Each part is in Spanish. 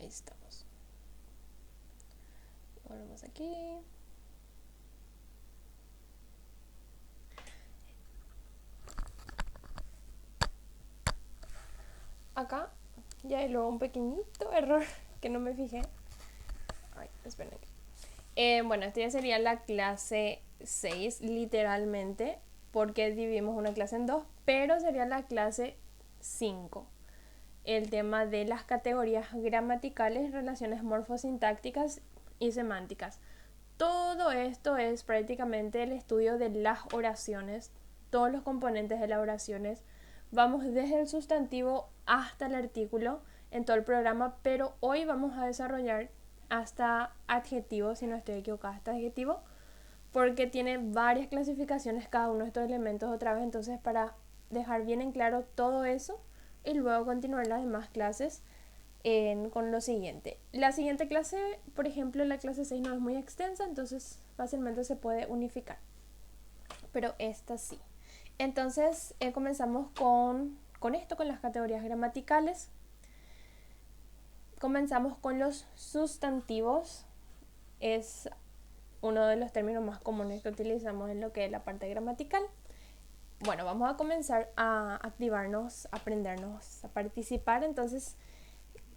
Ahí estamos. Volvemos aquí. Acá ya hay luego un pequeñito error que no me fijé. Ay, esperen. Bueno, esta ya sería la clase 6 literalmente, porque dividimos una clase en dos, pero sería la clase 5. El tema de las categorías gramaticales, relaciones morfosintácticas y semánticas. Todo esto es prácticamente el estudio de las oraciones, todos los componentes de las oraciones. Vamos desde el sustantivo hasta el artículo en todo el programa, pero hoy vamos a desarrollar hasta adjetivos, si no estoy equivocada, hasta adjetivo, porque tiene varias clasificaciones cada uno de estos elementos otra vez, entonces para dejar bien en claro todo eso y luego continuar las demás clases con lo siguiente. La siguiente clase, por ejemplo, la clase 6 no es muy extensa, entonces fácilmente se puede unificar, pero esta sí. Entonces comenzamos con esto, con las categorías gramaticales. Comenzamos con los sustantivos. Es uno de los términos más comunes que utilizamos en lo que es la parte gramatical. Bueno, vamos a comenzar a activarnos, a aprendernos, a participar. Entonces,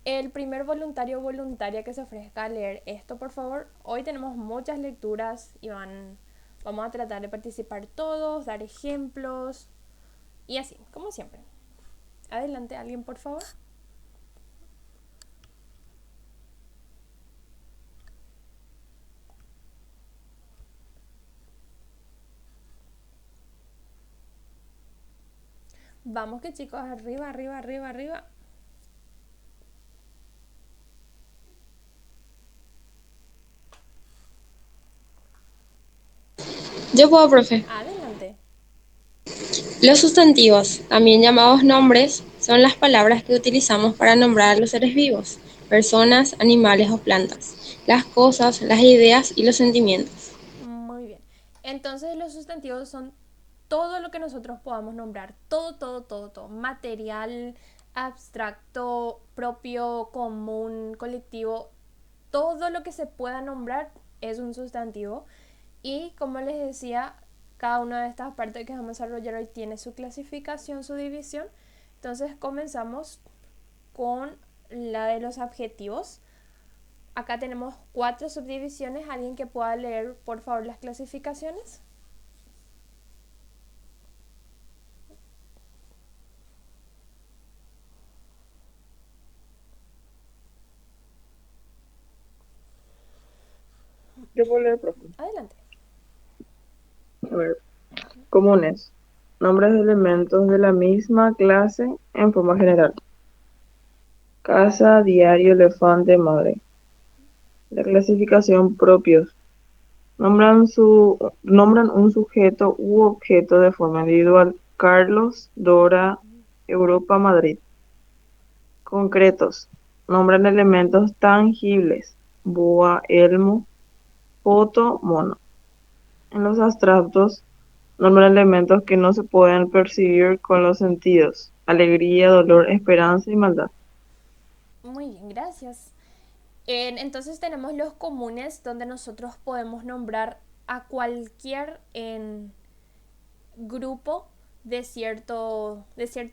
el primer voluntario o voluntaria que se ofrezca a leer esto, por favor. Hoy tenemos muchas lecturas y vamos a tratar de participar todos, dar ejemplos y así, como siempre. Adelante, alguien, por favor. Vamos que chicos, arriba, arriba, arriba, arriba. Yo puedo, profe. Adelante. Los sustantivos, también llamados nombres, son las palabras que utilizamos para nombrar a los seres vivos, personas, animales o plantas, las cosas, las ideas y los sentimientos. Muy bien. Entonces los sustantivos son todo lo que nosotros podamos nombrar. Todo, todo, todo, todo. Material, abstracto, propio, común, colectivo. Todo lo que se pueda nombrar es un sustantivo. Y como les decía, cada una de estas partes que vamos a desarrollar hoy tiene su clasificación, su división. Entonces comenzamos con la de los adjetivos. Acá tenemos 4 subdivisiones. ¿Alguien que pueda leer, por favor, las clasificaciones? Yo puedo leer, profe. Adelante. A ver, comunes. Nombres de elementos de la misma clase en forma general. Casa, diario, elefante, madre. La clasificación propios. Nombran un sujeto u objeto de forma individual. Carlos, Dora, Europa, Madrid. Concretos. Nombran elementos tangibles. Boa, elmo, foto, mono. En los abstractos, nombran elementos que no se pueden percibir con los sentidos: alegría, dolor, esperanza y maldad. Muy bien, gracias. Entonces tenemos los comunes donde nosotros podemos nombrar a cualquier grupo de cierto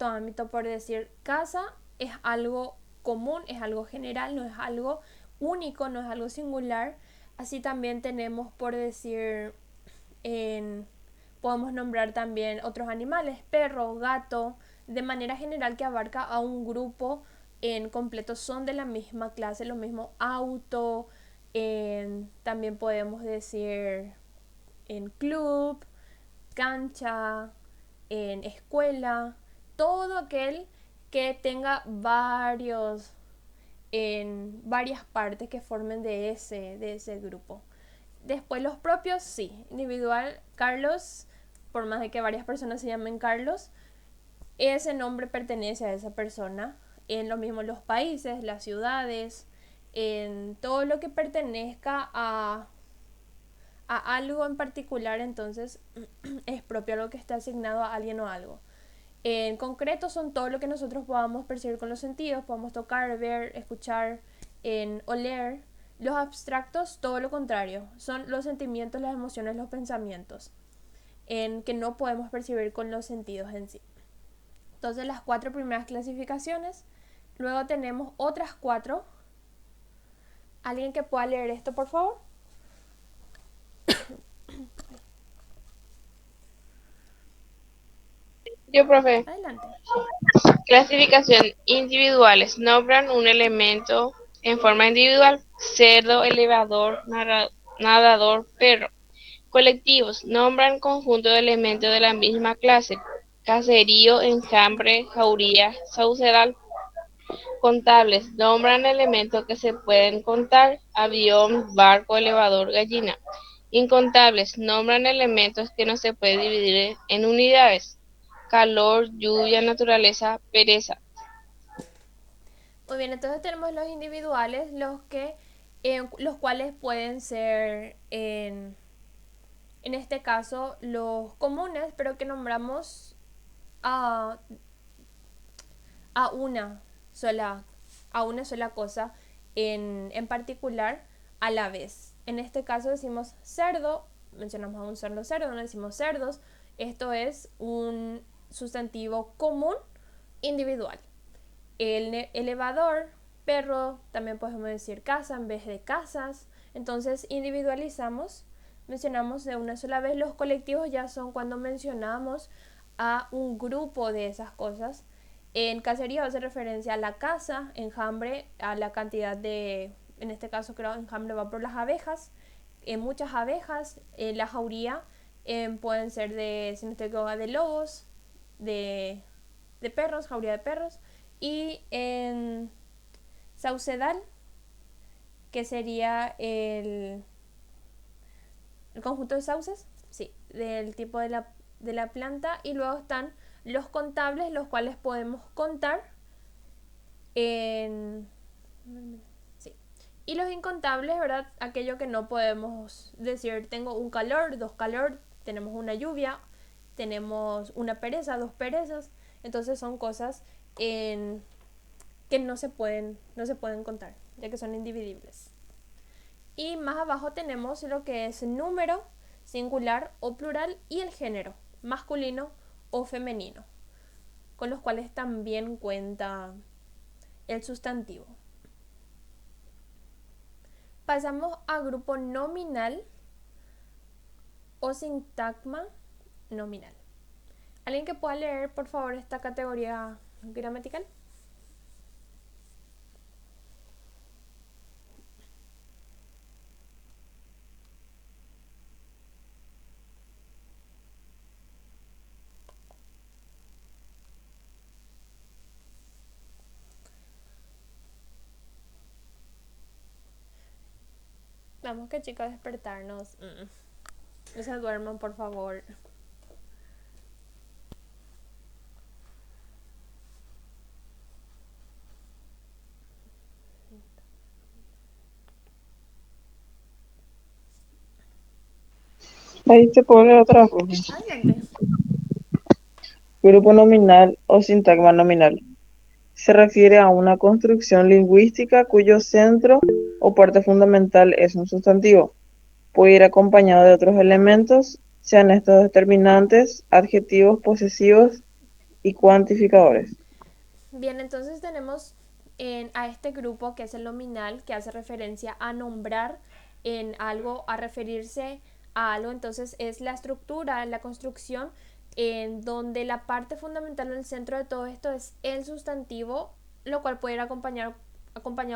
ámbito, por decir, casa es algo común, es algo general, no es algo único, no es algo singular. Así también tenemos, por decir, en, podemos nombrar también otros animales, perro, gato, de manera general que abarca a un grupo en completo, son de la misma clase, lo mismo auto, también podemos decir en club, cancha, en escuela, todo aquel que tenga en varias partes que formen de ese grupo. Después los propios, sí, individual, Carlos, por más de que varias personas se llamen Carlos, ese nombre pertenece a esa persona. En lo mismo los países, las ciudades, en todo lo que pertenezca a algo en particular, entonces es propio algo que está asignado a alguien o algo. En concreto son todo lo que nosotros podamos percibir con los sentidos, podamos tocar, ver, escuchar, en oler. Los abstractos, todo lo contrario, son los sentimientos, las emociones, los pensamientos, en que no podemos percibir con los sentidos en sí. Entonces las 4 primeras clasificaciones. Luego tenemos otras 4. ¿Alguien que pueda leer esto, por favor? Yo, profe. Adelante. Clasificación individuales. Nombran un elemento en forma individual. Cerdo, elevador, nadador, perro. Colectivos. Nombran conjunto de elementos de la misma clase. Caserío, enjambre, jauría, saucedal. Contables. Nombran elementos que se pueden contar. Avión, barco, elevador, gallina. Incontables. Nombran elementos que no se pueden dividir en unidades. Calor, lluvia, naturaleza, pereza. Muy bien, entonces tenemos los individuales, los cuales pueden ser, en este caso, los comunes, pero que nombramos a, a una sola, a una sola cosa en particular a la vez. En este caso decimos cerdo, mencionamos a un solo cerdo, no decimos cerdos. Esto es un sustantivo común individual. El elevador, perro, también podemos decir casa en vez de casas. Entonces individualizamos, mencionamos de una sola vez. Los colectivos ya son cuando mencionamos a un grupo de esas cosas. En cacería hace referencia a la caza, enjambre, a la cantidad de, en este caso creo enjambre va por las abejas, muchas abejas. La jauría pueden ser de, si no estoy equivocada, de lobos, de, de perros, jauría de perros. Y en saucedal, que sería el conjunto de sauces, sí, del tipo de la planta. Y luego están los contables, los cuales podemos contar en... Sí. Y los incontables, ¿verdad? Aquello que no podemos decir, tengo un calor, 2 calor, tenemos una lluvia, tenemos una pereza, 2 perezas. Entonces son cosas que no se pueden contar, ya que son indivisibles. Y más abajo tenemos lo que es número, singular o plural, y el género, masculino o femenino, con los cuales también cuenta el sustantivo. Pasamos a grupo nominal o sintagma nominal. ¿Alguien que pueda leer, por favor, esta categoría gramatical? Vamos que chicos, despertarnos. No se duerman, por favor. Ahí se pone otra cosa. Adelante. Grupo nominal o sintagma nominal. Se refiere a una construcción lingüística cuyo centro o parte fundamental es un sustantivo. Puede ir acompañado de otros elementos, sean estos determinantes, adjetivos posesivos y cuantificadores. Bien, entonces tenemos a este grupo que es el nominal, que hace referencia a nombrar en algo, a referirse a algo. Entonces es la estructura, la construcción, en donde la parte fundamental en el centro de todo esto es el sustantivo, lo cual puede ir acompañado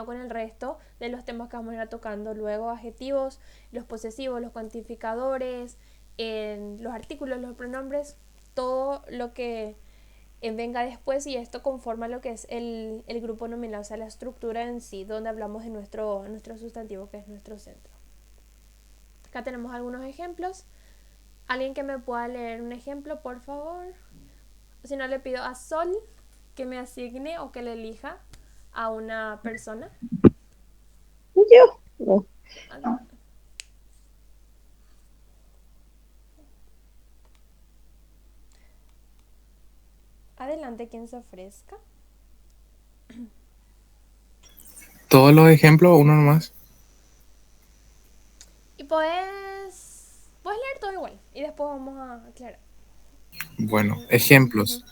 con el resto de los temas que vamos a ir tocando luego: adjetivos, los posesivos, los cuantificadores, los artículos, los pronombres, todo lo que venga después. Y esto conforma lo que es el grupo nominal, o sea, la estructura en sí, donde hablamos de nuestro sustantivo, que es nuestro centro. Acá tenemos algunos ejemplos. ¿Alguien que me pueda leer un ejemplo, por favor? Si no, le pido a Sol que me asigne o que le elija a una persona. Yo, no. Adelante, quien se ofrezca. ¿Todos los ejemplos o uno nomás? Y puedes leer todo igual y después vamos a aclarar. Bueno, ejemplos.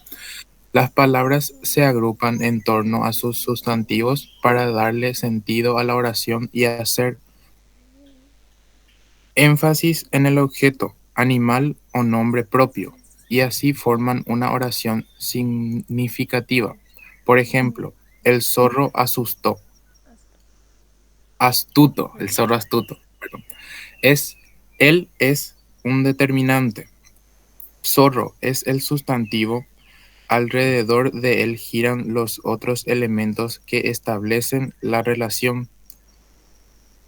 Las palabras se agrupan en torno a sus sustantivos para darle sentido a la oración y hacer énfasis en el objeto, animal o nombre propio, y así forman una oración significativa. Por ejemplo, el zorro asustó. Astuto, el zorro astuto, perdón. Es, él es un determinante. Zorro es el sustantivo. Alrededor de él giran los otros elementos que establecen la relación.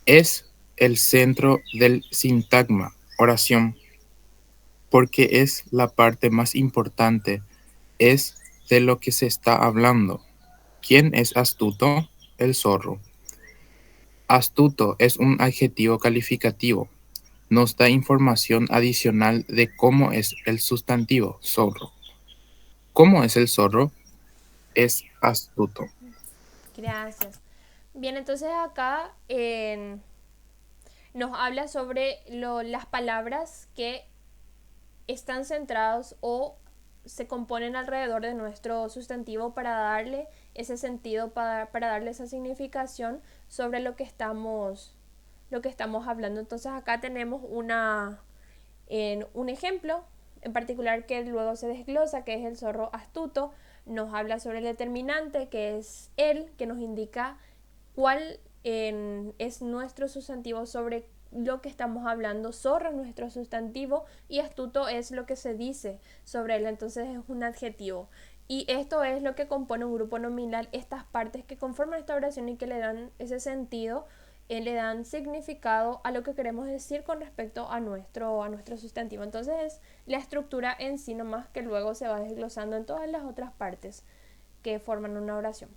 Es el centro del sintagma, oración, porque es la parte más importante, es de lo que se está hablando. ¿Quién es astuto? El zorro. Astuto es un adjetivo calificativo. Nos da información adicional de cómo es el sustantivo, zorro. ¿Cómo es el zorro? Es astuto. Gracias. Bien, entonces acá nos habla sobre las palabras que están centrados o se componen alrededor de nuestro sustantivo para darle ese sentido, para darle esa significación sobre lo que estamos hablando. Entonces acá tenemos un ejemplo en particular que luego se desglosa, que es el zorro astuto. Nos habla sobre el determinante, que es él, que nos indica cuál es nuestro sustantivo sobre lo que estamos hablando. Zorro es nuestro sustantivo y astuto es lo que se dice sobre él, entonces es un adjetivo. Y esto es lo que compone un grupo nominal, estas partes que conforman esta oración y que le dan ese sentido, le dan significado a lo que queremos decir con respecto a nuestro sustantivo. Entonces es la estructura en sí nomás que luego se va desglosando en todas las otras partes que forman una oración.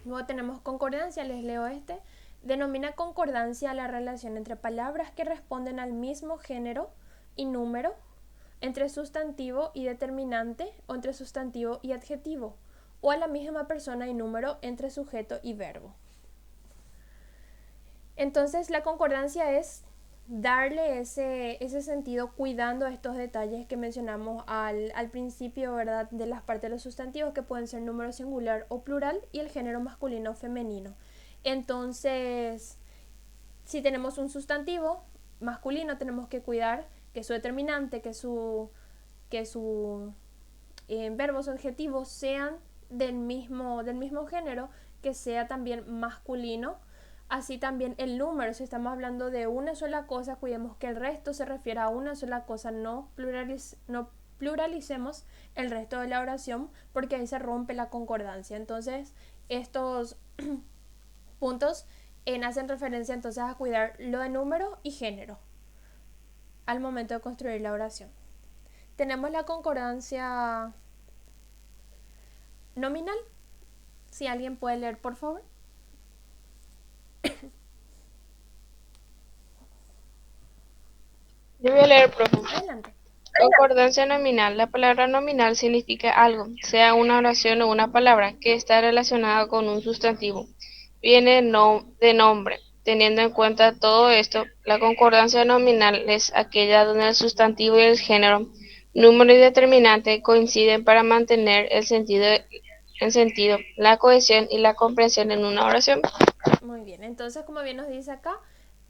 Luego tenemos concordancia, les leo este. Denomina concordancia la relación entre palabras que responden al mismo género y número, entre sustantivo y determinante o entre sustantivo y adjetivo, o a la misma persona y número entre sujeto y verbo. Entonces la concordancia es darle ese sentido cuidando estos detalles que mencionamos al principio, ¿verdad? De las partes de los sustantivos que pueden ser número singular o plural y el género masculino o femenino. Entonces, si tenemos un sustantivo masculino, tenemos que cuidar que su determinante, que su verbos o adjetivos sean del mismo género, que sea también masculino. Así también el número, si estamos hablando de una sola cosa, cuidemos que el resto se refiera a una sola cosa, no pluralicemos el resto de la oración porque ahí se rompe la concordancia. Entonces, estos puntos hacen referencia entonces a cuidar lo de número y género al momento de construir la oración. Tenemos la concordancia nominal. Si alguien puede leer, por favor. Yo voy a leer, profe. Adelante. Concordancia nominal. La palabra nominal significa algo, sea una oración o una palabra, que está relacionada con un sustantivo. Viene de nombre. Teniendo en cuenta todo esto, la concordancia nominal es aquella donde el sustantivo y el género, número y determinante coinciden para mantener el sentido, la cohesión y la comprensión en una oración. Muy bien, entonces como bien nos dice acá,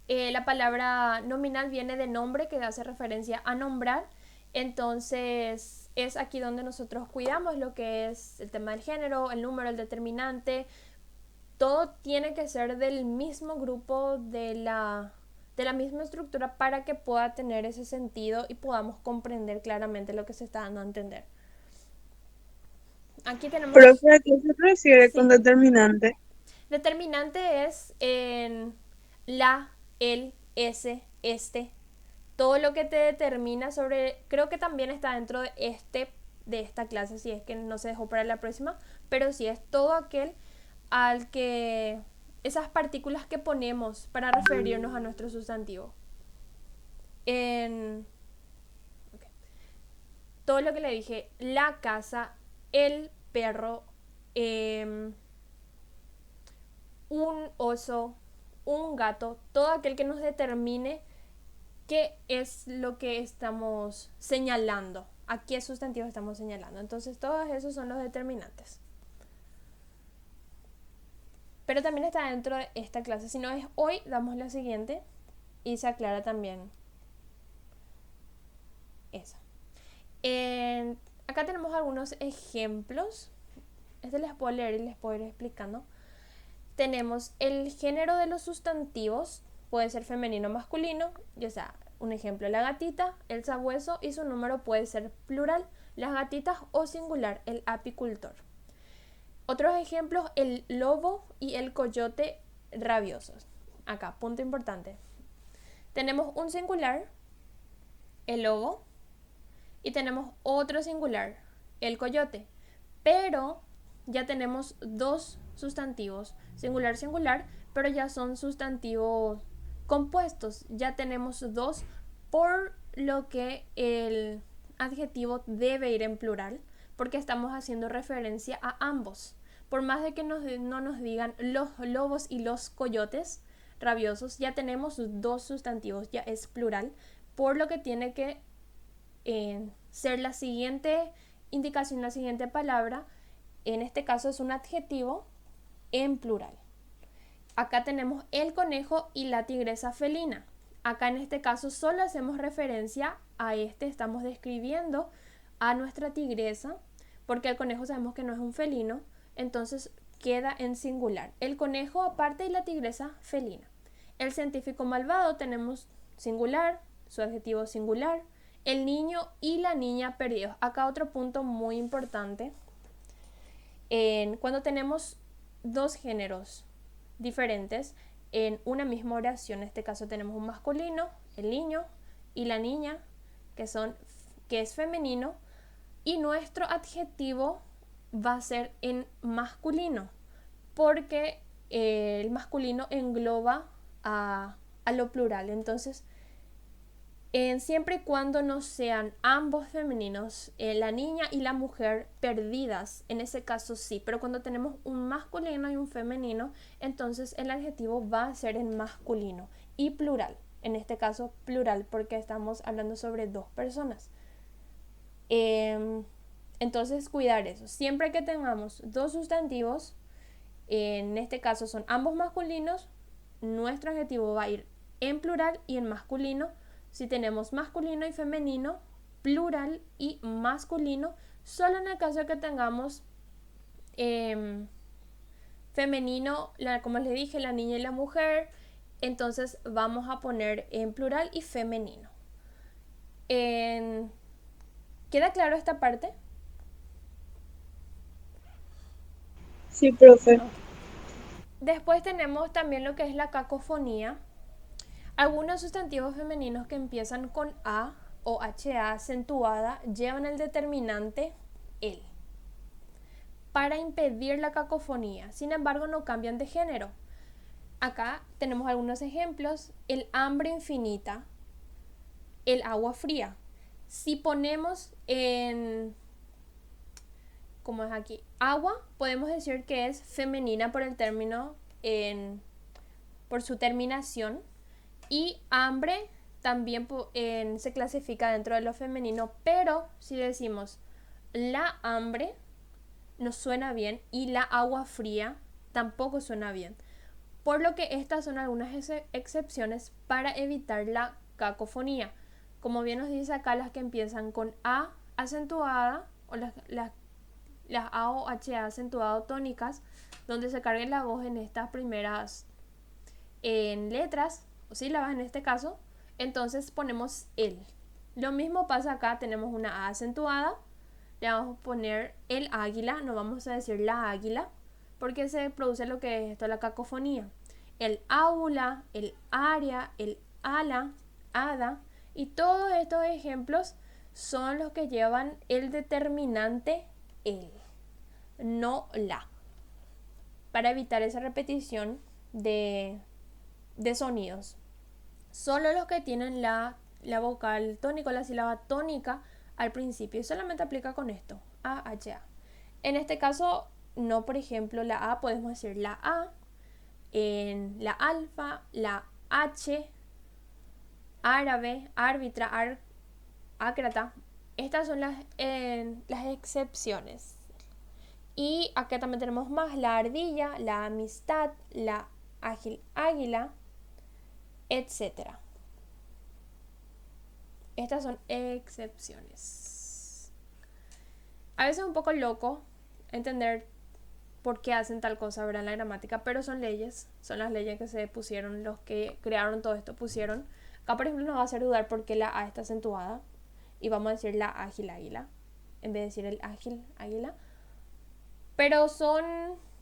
la palabra nominal viene de nombre, que hace referencia a nombrar. Entonces es aquí donde nosotros cuidamos lo que es el tema del género, el número, el determinante. Todo tiene que ser del mismo grupo, de la misma estructura para que pueda tener ese sentido y podamos comprender claramente lo que se está dando a entender. Aquí tenemos... Profe, ¿a qué se refiere con Sí. determinante? Determinante es en la, el, ese, este. Todo lo que te determina sobre... Creo que también está dentro de esta clase, si es que no se dejó para la próxima, pero sí es todo aquel al que... esas partículas que ponemos para referirnos a nuestro sustantivo. Okay. Todo lo que le dije, la casa, el perro, un oso, un gato, todo aquel que nos determine qué es lo que estamos señalando, a qué sustantivo estamos señalando. Entonces todos esos son los determinantes. Pero también está dentro de esta clase. Si no es hoy, damos la siguiente y se aclara también eso. Acá tenemos algunos ejemplos. Les puedo leer y les puedo ir explicando. Tenemos el género de los sustantivos, puede ser femenino o masculino, ya sea, un ejemplo, la gatita, el sabueso, y su número puede ser plural, las gatitas, o singular, el apicultor. Otros ejemplos, el lobo y el coyote rabiosos. Acá, punto importante. Tenemos un singular, el lobo, y tenemos otro singular, el coyote. Pero ya tenemos dos sustantivos, singular, singular, pero ya son sustantivos compuestos. Ya tenemos dos, por lo que el adjetivo debe ir en plural, porque estamos haciendo referencia a ambos. Por más de que no nos digan los lobos y los coyotes rabiosos, ya tenemos dos sustantivos, ya es plural, por lo que tiene que ser la siguiente indicación, la siguiente palabra. En este caso es un adjetivo en plural. Acá tenemos el conejo y la tigresa felina. Acá en este caso solo hacemos referencia a estamos describiendo a nuestra tigresa, porque el conejo sabemos que no es un felino, entonces queda en singular. El conejo aparte y la tigresa felina. El científico malvado tenemos singular, su adjetivo singular. El niño y la niña perdidos. Acá otro punto muy importante. Cuando tenemos dos géneros diferentes en una misma oración, en este caso tenemos un masculino, el niño, y la niña, que es femenino, y nuestro adjetivo va a ser en masculino, porque el masculino engloba a lo plural. Entonces, siempre y cuando no sean ambos femeninos, la niña y la mujer perdidas, en ese caso sí, pero cuando tenemos un masculino y un femenino, entonces el adjetivo va a ser en masculino y plural, en este caso plural, porque estamos hablando sobre dos personas. Entonces cuidar eso, siempre que tengamos dos sustantivos, en este caso son ambos masculinos, nuestro adjetivo va a ir en plural y en masculino. Si tenemos masculino y femenino, plural y masculino, solo en el caso que tengamos femenino, como les dije, la niña y la mujer, entonces vamos a poner en plural y femenino. ¿Queda claro esta parte? Sí, profe. Después tenemos también lo que es la cacofonía. Algunos sustantivos femeninos que empiezan con A o HA acentuada llevan el determinante el para impedir la cacofonía. Sin embargo, no cambian de género. Acá tenemos algunos ejemplos: el hambre infinita, el agua fría. Si ponemos como es aquí, agua, podemos decir que es femenina por el término, por su terminación. Y hambre también se clasifica dentro de lo femenino, pero si decimos la hambre, no suena bien, y la agua fría tampoco suena bien. Por lo que estas son algunas excepciones para evitar la cacofonía. Como bien nos dice acá, las que empiezan con A acentuada, o las A o HA acentuado tónicas, donde se cargue la voz en estas primeras letras, o sílabas en este caso, entonces ponemos el. Lo mismo pasa acá, tenemos una A acentuada, le vamos a poner el águila, no vamos a decir la águila, porque se produce lo que es esto, la cacofonía. El aula, el área, el ala, hada, y todos estos ejemplos son los que llevan el determinante el, no la, para evitar esa repetición de sonidos. Solo los que tienen la vocal tónica, la sílaba tónica al principio, y solamente aplica con esto, A, H, A. En este caso, no, por ejemplo, la A, podemos decir la A, en la alfa, la H, árabe, árbitra, ácrata. Estas son las excepciones. Y acá también tenemos más: la ardilla, la amistad, la ágil águila, etc. Estas son excepciones. A veces es un poco loco entender por qué hacen tal cosa, ¿verdad? En la gramática, pero son leyes, son las leyes que se pusieron, los que crearon todo esto pusieron. Acá, por ejemplo, nos va a hacer dudar por qué la A está acentuada y vamos a decir la ágil águila en vez de decir el ágil águila. Pero son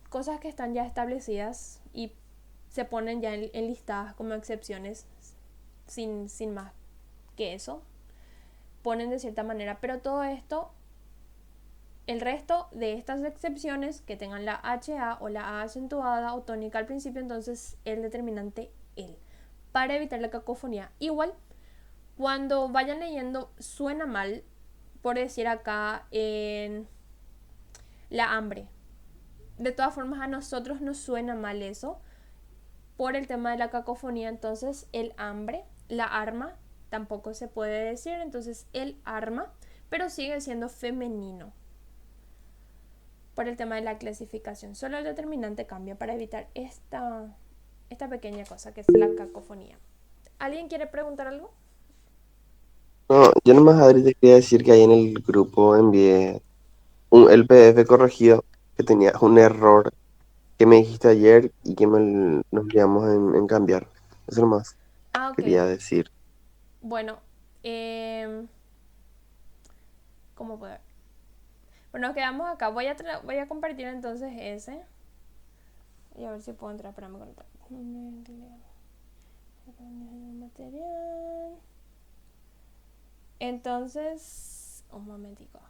cosas que están ya establecidas y se ponen ya enlistadas como excepciones sin más que eso. Ponen de cierta manera, pero todo esto, el resto de estas excepciones que tengan la HA o la A acentuada o tónica al principio, entonces el determinante el, para evitar la cacofonía. Igual, cuando vayan leyendo, suena mal, por decir acá, en la hambre. De todas formas, a nosotros nos suena mal eso por el tema de la cacofonía. Entonces el hambre, la arma, tampoco se puede decir. Entonces el arma, pero sigue siendo femenino por el tema de la clasificación. Solo el determinante cambia para evitar esta pequeña cosa que es la cacofonía. ¿Alguien quiere preguntar algo? No, yo nomás Adri te quería decir que ahí en el grupo envié el PDF corregido que tenía un error que me dijiste ayer y que nos quedamos en cambiar. Eso nomás Ah, ok. quería decir. Bueno, ¿cómo puedo? Bueno, nos quedamos acá. Voy a compartir entonces ese. Y a ver si puedo entrar para me conectar. Material. Entonces, un momentico.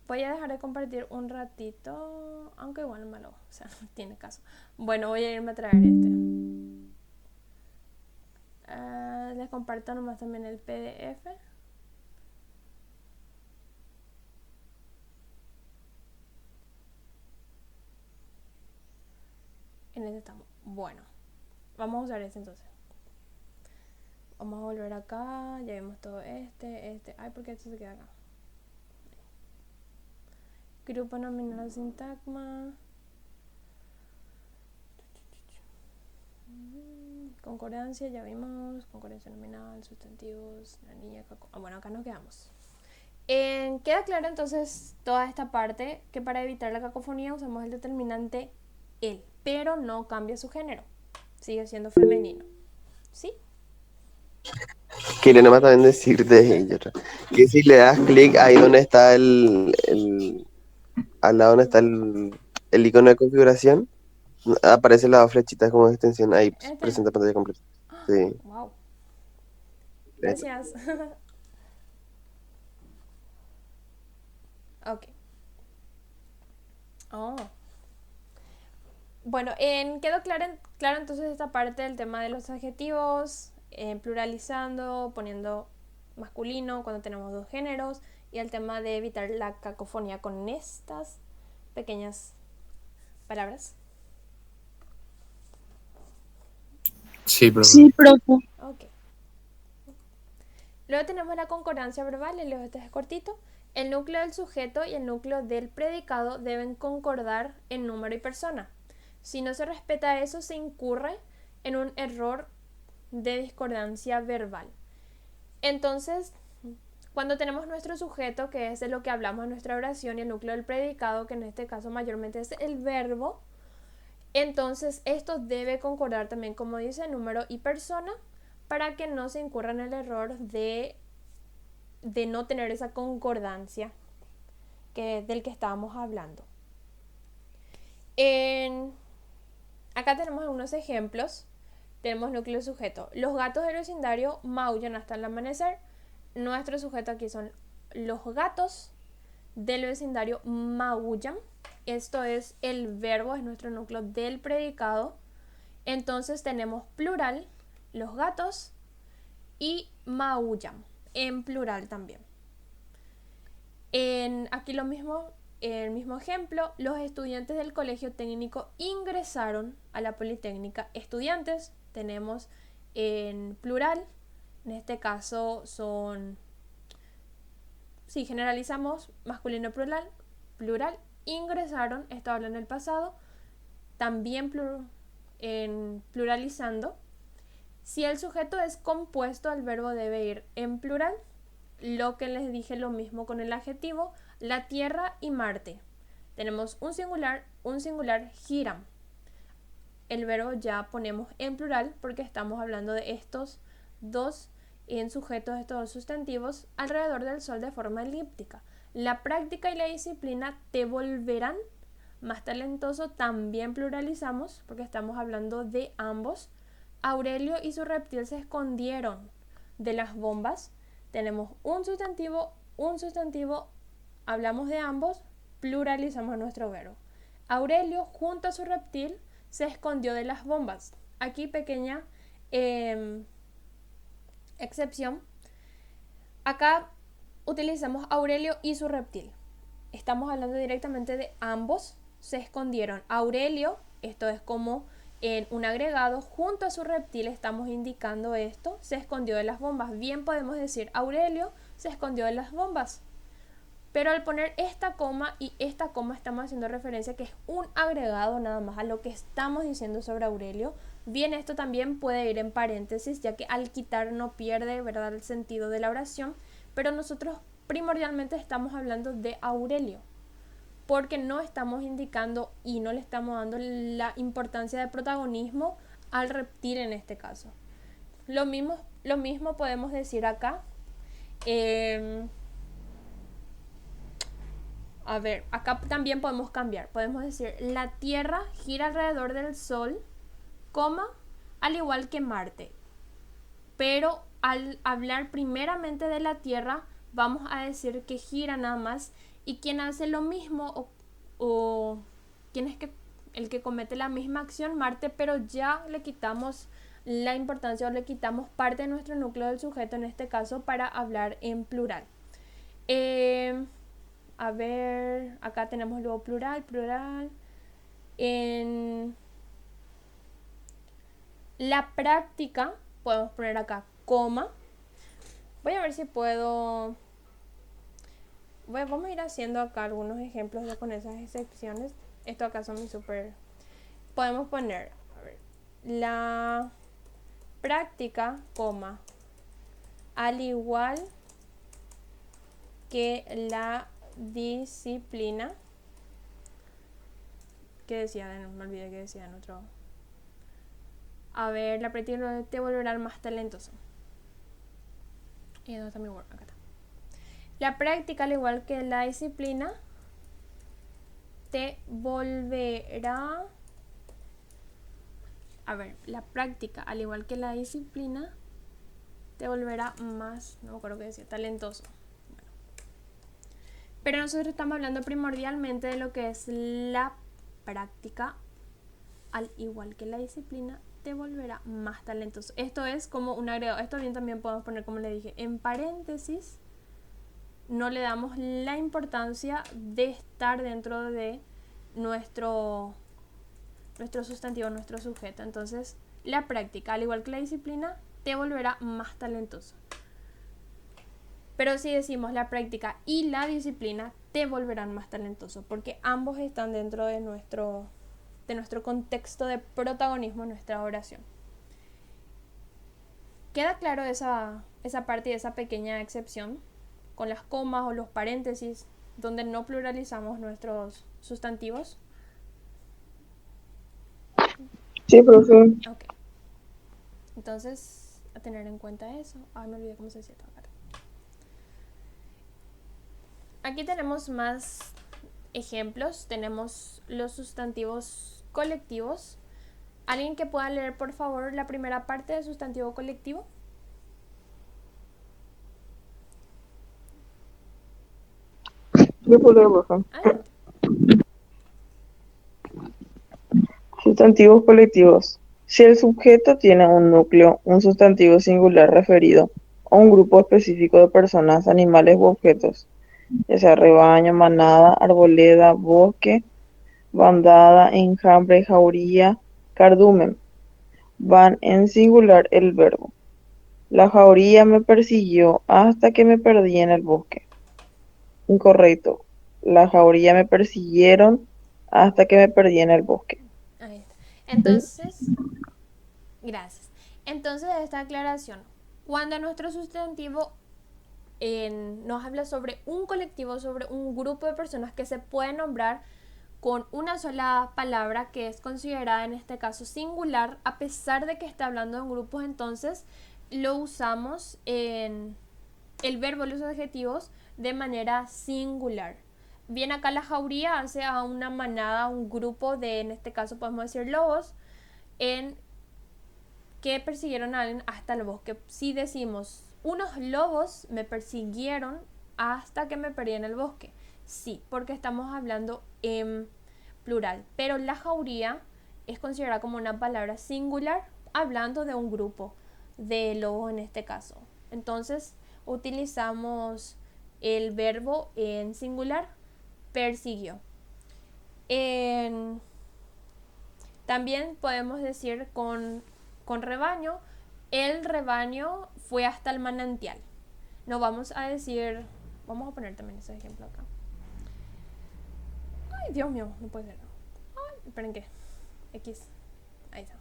Voy a dejar de compartir un ratito, aunque igual no me lo, o sea, no tiene caso. Bueno, voy a irme a traer este. Les comparto nomás también el PDF. En este estamos. Bueno, vamos a usar este entonces. Vamos a volver acá, ya vimos todo este. Ay, ¿por qué esto se queda acá? Grupo nominal sintagma. Concordancia, ya vimos. Concordancia nominal, sustantivos, la niña, bueno, acá nos quedamos. Queda claro entonces toda esta parte que para evitar la cacofonía usamos el determinante el, pero no cambia su género. Sigue siendo femenino. ¿Sí? Quería nomás también decirte que si le das clic ahí donde está al lado donde está el icono de configuración, aparece la flechita como extensión ahí, presenta pantalla completa. Sí. Wow. Gracias. Ok. Oh. Bueno, quedó claro entonces esta parte del tema de los adjetivos, pluralizando, poniendo masculino cuando tenemos dos géneros, y el tema de evitar la cacofonía con estas pequeñas palabras. Sí, profe. Sí, profe. Ok. Luego tenemos la concordancia verbal, el este es cortito. El núcleo del sujeto y el núcleo del predicado deben concordar en número y persona. Si no se respeta eso, se incurre en un error de discordancia verbal. Entonces, cuando tenemos nuestro sujeto, que es de lo que hablamos en nuestra oración, y el núcleo del predicado, que en este caso mayormente es el verbo, entonces esto debe concordar también, como dice, número y persona, para que no se incurra en el error de no tener esa concordancia del que estábamos hablando. Acá tenemos algunos ejemplos. Tenemos núcleo sujeto. Los gatos del vecindario maullan hasta el amanecer. Nuestro sujeto aquí son los gatos del vecindario maullan. Esto es el verbo, es nuestro núcleo del predicado. Entonces tenemos plural, los gatos, y maullan, en plural también. Aquí lo mismo, el mismo ejemplo, los estudiantes del colegio técnico ingresaron a la Politécnica. Estudiantes tenemos en plural, en este caso son, si generalizamos, masculino plural, ingresaron, esto habla en el pasado, también en pluralizando. Si el sujeto es compuesto, el verbo debe ir en plural. Lo que les dije, lo mismo con el adjetivo, la Tierra y Marte. Tenemos un singular, giran. El verbo ya ponemos en plural porque estamos hablando de estos dos en sujetos, estos dos sustantivos alrededor del Sol de forma elíptica. La práctica y la disciplina te volverán más talentoso, también pluralizamos porque estamos hablando de ambos. Aurelio y su reptil se escondieron de las bombas. Tenemos un sustantivo, hablamos de ambos, pluralizamos nuestro verbo. Aurelio junto a su reptil se escondió de las bombas. Aquí pequeña excepción. Acá utilizamos Aurelio y su reptil. Estamos hablando directamente de ambos se escondieron. Aurelio, esto es como en un agregado, junto a su reptil estamos indicando esto, se escondió de las bombas. Bien podemos decir Aurelio se escondió de las bombas. Pero al poner esta coma y esta coma estamos haciendo referencia que es un agregado nada más a lo que estamos diciendo sobre Aurelio. Bien, esto también puede ir en paréntesis, ya que al quitar no pierde, ¿verdad?, el sentido de la oración. Pero nosotros primordialmente estamos hablando de Aurelio, porque no estamos indicando y no le estamos dando la importancia de protagonismo al reptil en este caso. Lo mismo podemos decir acá. A ver, acá también podemos cambiar. Podemos decir, la Tierra gira alrededor del Sol, coma, al igual que Marte. Pero al hablar primeramente de la Tierra, vamos a decir que gira nada más. Y quien hace lo mismo o quien es el que comete la misma acción, Marte, pero ya le quitamos la importancia o le quitamos parte de nuestro núcleo del sujeto, en este caso, para hablar en plural. A ver, acá tenemos luego plural. En la práctica podemos poner acá coma. Voy a ver si puedo. Vamos a ir haciendo acá algunos ejemplos ya con esas excepciones. Esto acá son mis súper. Podemos poner, a ver, la práctica, coma, al igual que la disciplina. ¿Qué decía? Me olvidé que decía en otro. A ver, la práctica te volverá más talentoso. ¿Y dónde está mi word? Acá está. La práctica, al igual que la disciplina, te volverá. A ver, la práctica, al igual que la disciplina, te volverá más, no me acuerdo qué decía, talentoso. Bueno. Pero nosotros estamos hablando primordialmente de lo que es la práctica, al igual que la disciplina, te volverá más talentoso. Esto es como un agregado. Esto bien también podemos poner, como le dije, en paréntesis. No le damos la importancia de estar dentro de nuestro sustantivo, nuestro sujeto. Entonces, la práctica, al igual que la disciplina, te volverá más talentoso. Pero si decimos la práctica y la disciplina, te volverán más talentoso, porque ambos están dentro de nuestro contexto de protagonismo en nuestra oración. ¿Queda claro esa parte y esa pequeña excepción? Con las comas o los paréntesis, donde no pluralizamos nuestros sustantivos. Sí, profe. Ok. Entonces, a tener en cuenta eso. Me olvidé cómo se decía esta parte. Aquí tenemos más ejemplos. Tenemos los sustantivos colectivos. ¿Alguien que pueda leer, por favor, la primera parte del sustantivo colectivo? Yo puedo leer, profe. Adelante. Sustantivos colectivos. Si el sujeto tiene un núcleo, un sustantivo singular referido a un grupo específico de personas, animales u objetos, ya sea rebaño, manada, arboleda, bosque, bandada, enjambre, jauría, cardumen. Van en singular el verbo. La jauría me persiguió hasta que me perdí en el bosque. Incorrecto. La jauría me persiguieron hasta que me perdí en el bosque. Ahí está. Entonces, gracias. Entonces, esta aclaración, cuando nuestro sustantivo nos habla sobre un colectivo, sobre un grupo de personas que se puede nombrar con una sola palabra que es considerada en este caso singular, a pesar de que está hablando en grupos, entonces lo usamos en el verbo y los adjetivos de manera singular. Bien, acá la jauría hace a una manada, a un grupo de, en este caso podemos decir lobos, en que persiguieron a alguien hasta el bosque. Si decimos, unos lobos me persiguieron hasta que me perdí en el bosque. Sí, porque estamos hablando en plural. Pero la jauría es considerada como una palabra singular, hablando de un grupo de lobos en este caso. Entonces, utilizamos el verbo en singular, persiguió. También podemos decir con rebaño, el rebaño fue hasta el manantial. No vamos a decir, vamos a poner también ese ejemplo acá. Ay, Dios mío, no puede ser. Ay, esperen que. X. Ahí está.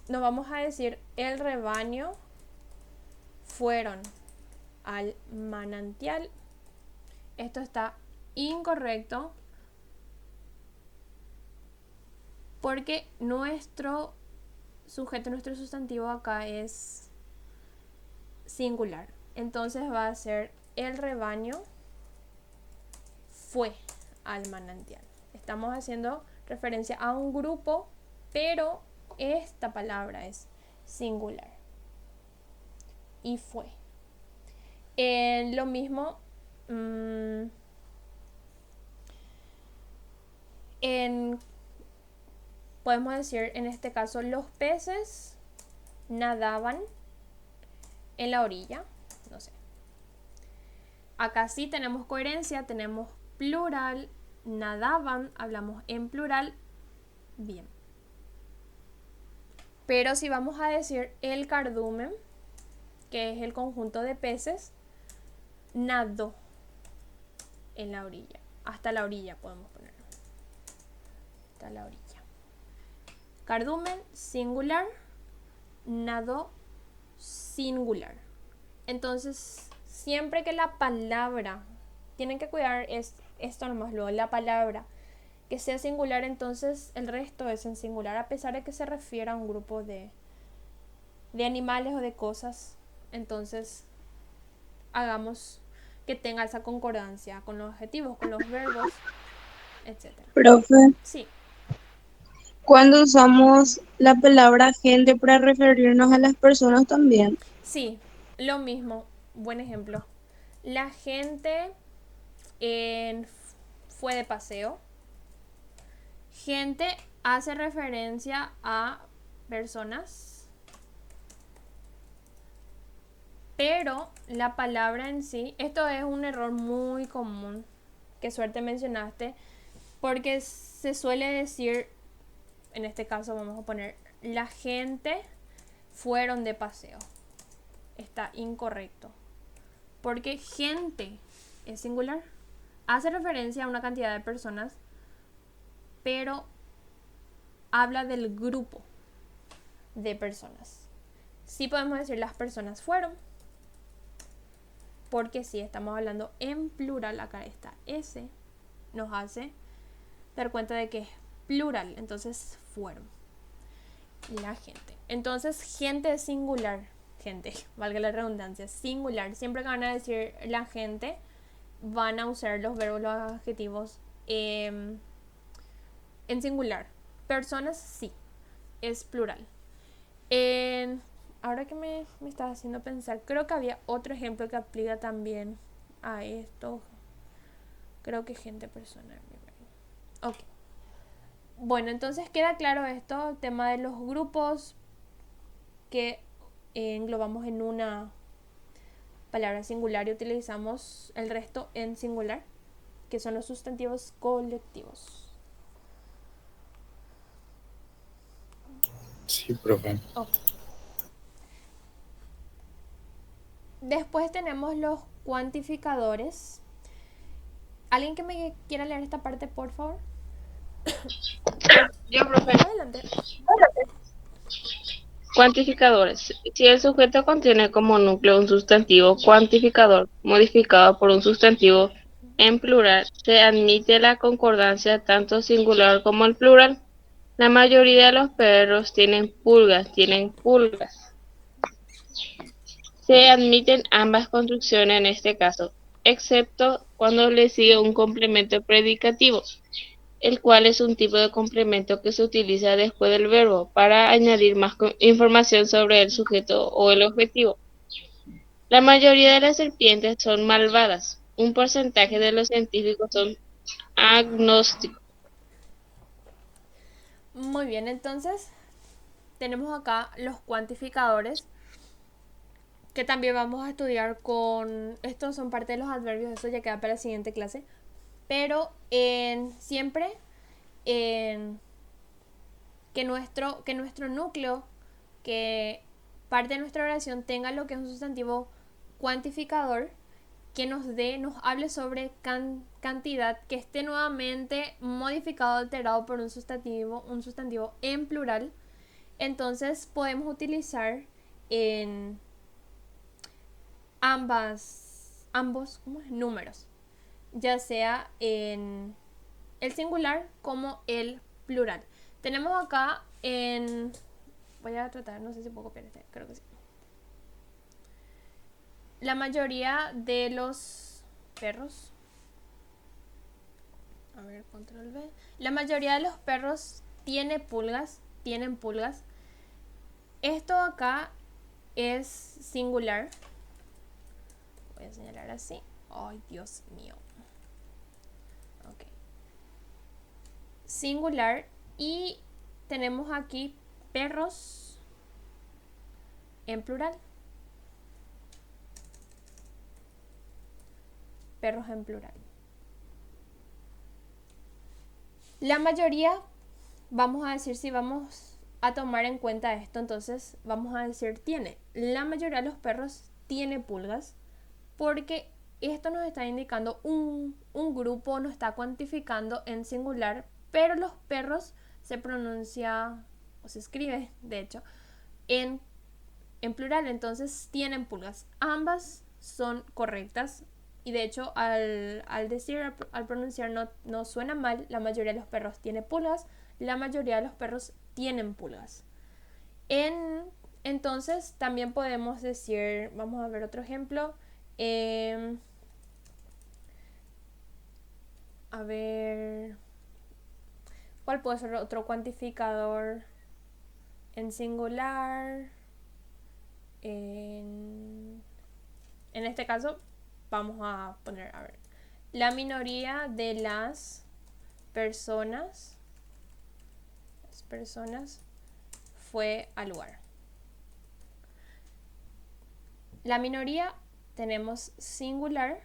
No vamos a decir el rebaño fueron al manantial. Esto está incorrecto porque nuestro sujeto, nuestro sustantivo acá es singular. Entonces va a ser el rebaño fue al manantial. Estamos haciendo referencia a un grupo, pero esta palabra es singular. Y fue. Lo mismo podemos decir en este caso los peces nadaban en la orilla. No sé. Acá sí tenemos coherencia, tenemos plural, nadaban, hablamos en plural, bien. Pero si vamos a decir el cardumen, que es el conjunto de peces, nadó en la orilla. Hasta la orilla podemos ponerlo. Hasta la orilla. Cardumen, singular, nadó, singular. Entonces, siempre que la palabra, tienen que cuidar esto nomás luego, la palabra que sea singular, entonces el resto es en singular, a pesar de que se refiera a un grupo de animales o de cosas. Entonces, hagamos que tenga esa concordancia con los adjetivos, con los verbos, etc. Profe, Sí, cuando usamos la palabra gente para referirnos a las personas también. sí, lo mismo. Buen ejemplo. La gente fue de paseo. Gente hace referencia a personas, pero la palabra en sí, esto es un error muy común, que suerte mencionaste, porque se suele decir, en este caso vamos a poner, la gente fueron de paseo. Está incorrecto, porque gente es singular, hace referencia a una cantidad de personas, pero habla del grupo de personas. Sí podemos decir las personas fueron, porque sí estamos hablando en plural. Acá está S, nos hace dar cuenta de que es plural, entonces fueron la gente. Entonces gente es singular, gente, valga la redundancia, singular. Siempre que van a decir la gente, van a usar los verbos, los adjetivos en singular. Personas sí, es plural. Ahora que me está haciendo pensar, creo que había otro ejemplo que aplica también a esto. Creo que gente, persona. Ok. Bueno, entonces queda claro esto, el tema de los grupos que englobamos en palabra singular y utilizamos el resto en singular, que son los sustantivos colectivos. Sí, profe. Ok. Después tenemos los cuantificadores. ¿Alguien que me quiera leer esta parte, por favor? Yo, profe. Adelante. Cuantificadores. Si el sujeto contiene como núcleo un sustantivo cuantificador modificado por un sustantivo en plural, se admite la concordancia tanto singular como el plural. La mayoría de los perros tienen pulgas. Se admiten ambas construcciones en este caso, excepto cuando le sigue un complemento predicativo, el cual es un tipo de complemento que se utiliza después del verbo para añadir más información sobre el sujeto o el objetivo. La mayoría de las serpientes son malvadas. Un porcentaje de los científicos son agnósticos. Muy bien, entonces tenemos acá los cuantificadores, que también vamos a estudiar con... Estos son parte de los adverbios, eso ya queda para la siguiente clase. Pero siempre que nuestro núcleo, que parte de nuestra oración tenga lo que es un sustantivo cuantificador, que nos hable sobre cantidad, que esté nuevamente modificado, alterado por un sustantivo en plural. Entonces podemos utilizar en ambos números, ya sea en el singular como el plural. Tenemos acá voy a tratar, no sé si puedo copiar creo que sí. La mayoría de los perros, a ver, control V. La mayoría de los perros tienen pulgas. Esto acá es singular. Voy a señalar así. Ay, Dios mío. Ok. Singular. Y tenemos aquí perros en plural. Perros en plural. La mayoría, vamos a decir, si vamos a tomar en cuenta esto, entonces vamos a decir tiene. La mayoría de los perros tiene pulgas, porque esto nos está indicando un grupo, nos está cuantificando en singular, pero los perros se pronuncia o se escribe, de hecho, en plural, entonces tienen pulgas. Ambas son correctas. Y de hecho, al pronunciar no suena mal. La mayoría de los perros tiene pulgas. La mayoría de los perros tienen pulgas. Entonces, también podemos decir, vamos a ver otro ejemplo. A ver, ¿cuál puede ser otro cuantificador en singular? En este caso, vamos a poner, a ver, la minoría de las personas fue al lugar. La minoría tenemos singular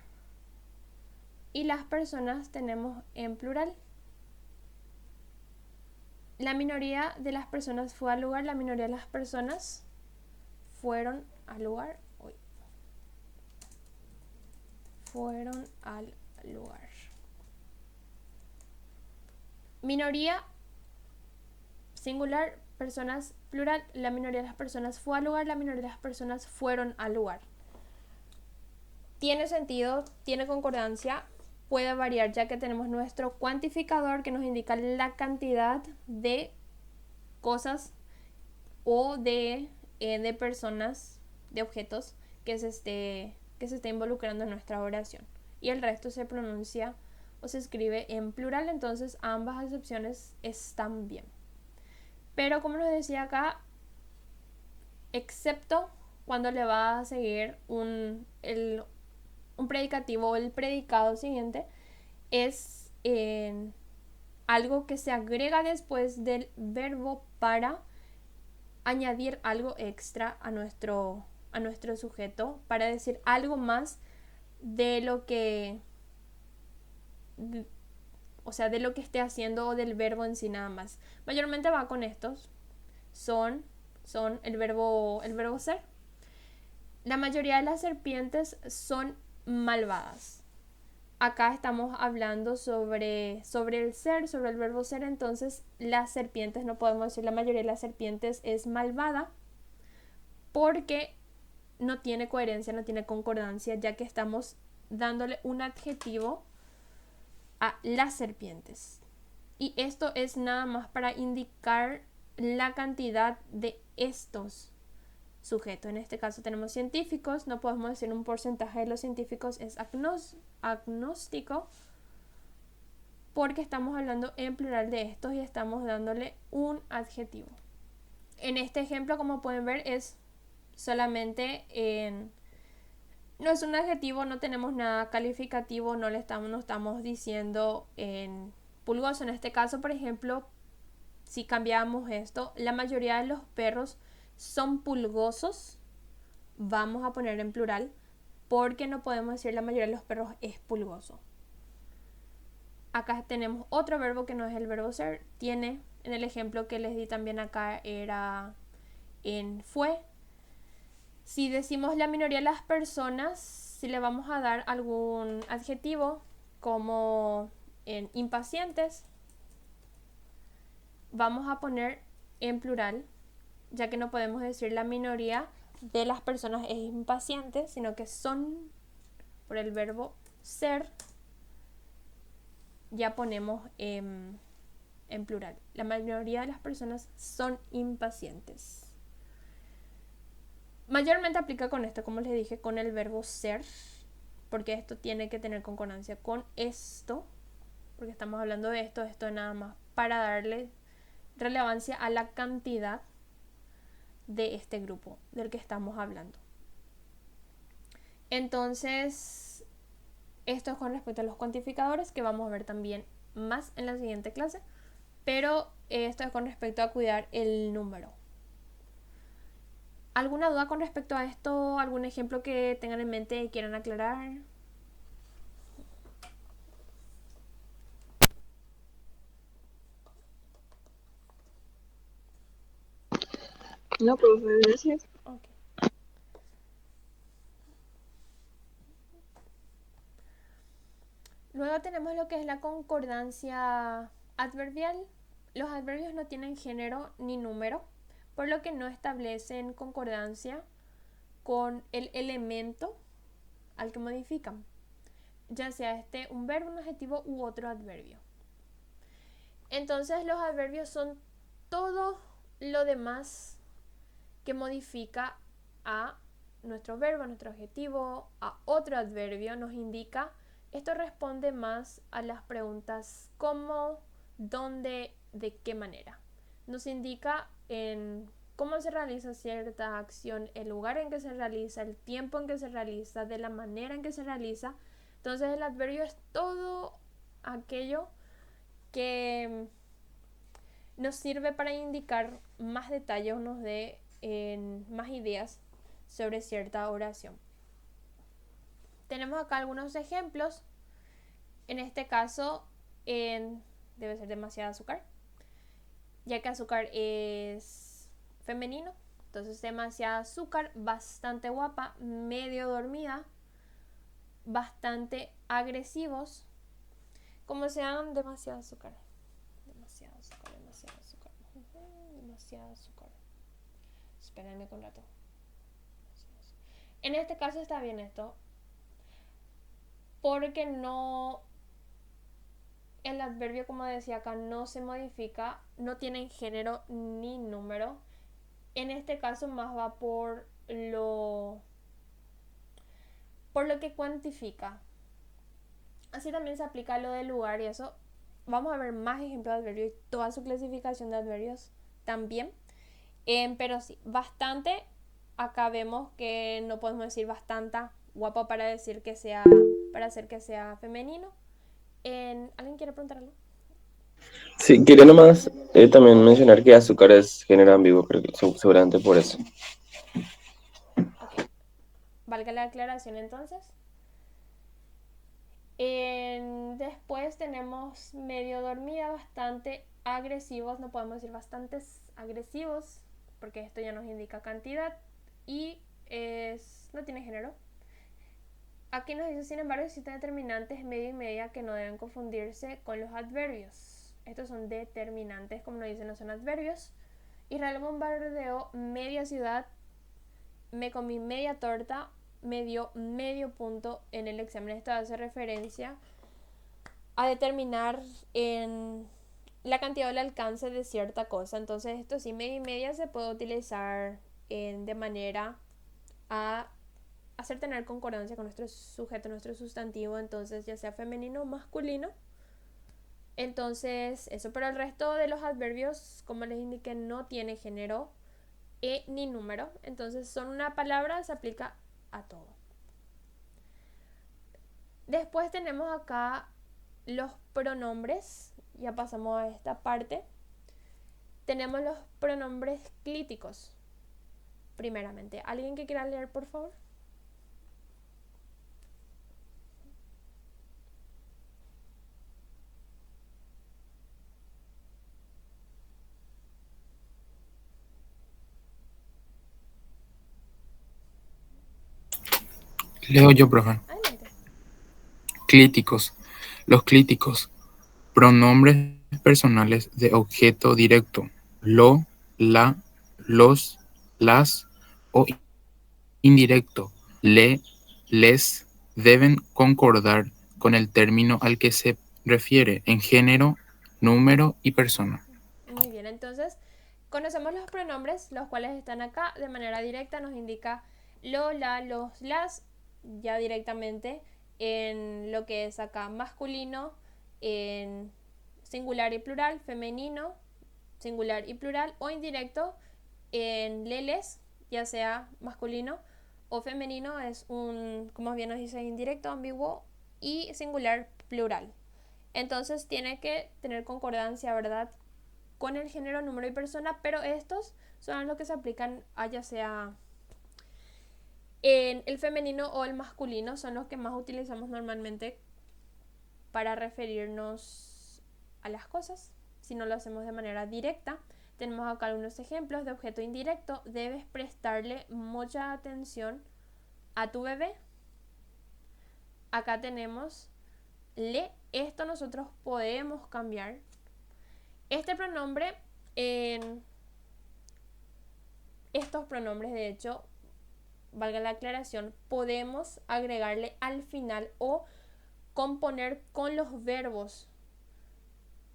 y las personas tenemos en plural. La minoría de las personas fue al lugar, la minoría de las personas fueron al lugar. Fueron al lugar. Minoría singular, personas plural, la minoría de las personas fue al lugar, la minoría de las personas fueron al lugar. Tiene sentido, tiene concordancia, puede variar ya que tenemos nuestro cuantificador que nos indica la cantidad de cosas o de personas, de objetos que se esté involucrando en nuestra oración. Y el resto se pronuncia o se escribe en plural, entonces ambas acepciones están bien. Pero como nos decía acá, excepto cuando le va a seguir un predicativo o el predicado siguiente, es algo que se agrega después del verbo para añadir algo extra a nuestro a nuestro sujeto para decir algo más de lo que, o sea, de lo que esté haciendo o del verbo en sí nada más. Mayormente va con estos. Son el verbo ser. La mayoría de las serpientes son malvadas. Acá estamos hablando sobre el ser, sobre el verbo ser. Entonces las serpientes, no podemos decir la mayoría de las serpientes es malvada, porque no tiene coherencia, no tiene concordancia, ya que estamos dándole un adjetivo a las serpientes. Y esto es nada más para indicar la cantidad de estos sujetos. En este caso tenemos científicos, no podemos decir un porcentaje de los científicos es agnóstico, porque estamos hablando en plural de estos y estamos dándole un adjetivo. En este ejemplo, como pueden ver, es solamente no es un adjetivo, no tenemos nada calificativo, no estamos diciendo en pulgoso. En este caso, por ejemplo, si cambiamos esto, la mayoría de los perros son pulgosos, vamos a poner en plural, porque no podemos decir la mayoría de los perros es pulgoso. Acá tenemos otro verbo que no es el verbo ser. Tiene, en el ejemplo que les di también acá, era en fue. Si decimos la minoría de las personas, si le vamos a dar algún adjetivo como en impacientes, vamos a poner en plural, ya que no podemos decir la minoría de las personas es impaciente, sino que son, por el verbo ser, ya ponemos en plural. La mayoría de las personas son impacientes. Mayormente aplica con esto, como les dije, con el verbo ser, porque esto tiene que tener concordancia con esto, porque estamos hablando de esto nada más para darle relevancia a la cantidad de este grupo del que estamos hablando. Entonces, esto es con respecto a los cuantificadores, que vamos a ver también más en la siguiente clase, pero esto es con respecto a cuidar el número. ¿Alguna duda con respecto a esto? ¿Algún ejemplo que tengan en mente y quieran aclarar? No, profe, gracias. Okay. Luego tenemos lo que es la concordancia adverbial. Los adverbios no tienen género ni número, por lo que no establecen concordancia con el elemento al que modifican, ya sea un verbo, un adjetivo u otro adverbio. Entonces los adverbios son todo lo demás que modifica a nuestro verbo, a nuestro adjetivo, a otro adverbio. Nos indica, esto responde más a las preguntas cómo, dónde, de qué manera. Nos indica en cómo se realiza cierta acción, el lugar en que se realiza, el tiempo en que se realiza, de la manera en que se realiza. Entonces el adverbio es todo aquello que nos sirve para indicar más detalles, nos dé más ideas sobre cierta oración. Tenemos acá algunos ejemplos. En este caso, debe ser demasiado azúcar, ya que azúcar es femenino. Entonces, demasiado azúcar, bastante guapa, medio dormida, bastante agresivos. Como sean, demasiado azúcar. Demasiado azúcar, demasiado azúcar. Demasiado azúcar. Espérenme con rato. En este caso está bien esto, porque no, el adverbio, como decía acá, no se modifica, no tiene género ni número. En este caso más va por lo que cuantifica. Así también se aplica lo del lugar y eso. Vamos a ver más ejemplos de adverbios y toda su clasificación de adverbios también. Pero sí, bastante. Acá vemos que no podemos decir bastante guapa para decir que sea, para hacer que sea femenino. ¿Alguien quiere preguntar algo? Sí, quería nomás también mencionar que azúcar es género ambiguo, pero seguramente por eso. Okay. valga la aclaración entonces. Después tenemos medio dormida, bastante agresivos, no podemos decir bastantes agresivos, porque esto ya nos indica cantidad y no tiene género. Aquí nos dice, sin embargo, existen determinantes medio y media que no deben confundirse con los adverbios. Estos son determinantes, como nos dicen, no son adverbios. Israel bombardeó media ciudad, me comí media torta, me dio medio punto en el examen. Esto hace referencia a determinar en la cantidad o el alcance de cierta cosa. Entonces esto sí, media y media se puede utilizar de manera a hacer tener concordancia con nuestro sujeto, nuestro sustantivo, entonces ya sea femenino o masculino. Entonces eso, pero el resto de los adverbios, como les indiqué, no tiene género ni número, entonces son una palabra, se aplica a todo. Después tenemos acá los pronombres, ya pasamos a esta parte. Tenemos los pronombres clíticos. Primeramente, ¿alguien que quiera leer, por favor? Leo yo, profe. Adelante. Clíticos. Los clíticos. Pronombres personales de objeto directo. Lo, la, los, las o indirecto. Le, les deben concordar con el término al que se refiere en género, número y persona. Muy bien, entonces conocemos los pronombres, los cuales están acá de manera directa, nos indica lo, la, los, las, ya directamente en lo que es acá masculino, en singular y plural, femenino, singular y plural, o indirecto en leles, ya sea masculino o femenino, es un, como bien nos dice, indirecto, ambiguo y singular plural. Entonces tiene que tener concordancia, ¿verdad?, con el género, número y persona, pero estos son los que se aplican a ya sea en el femenino o el masculino, son los que más utilizamos normalmente para referirnos a las cosas, si no lo hacemos de manera directa. Tenemos acá algunos ejemplos de objeto indirecto. Debes prestarle mucha atención a tu bebé. Acá tenemos le. Esto nosotros podemos cambiar. Este pronombre, estos pronombres, de hecho, valga la aclaración, podemos agregarle al final o componer con los verbos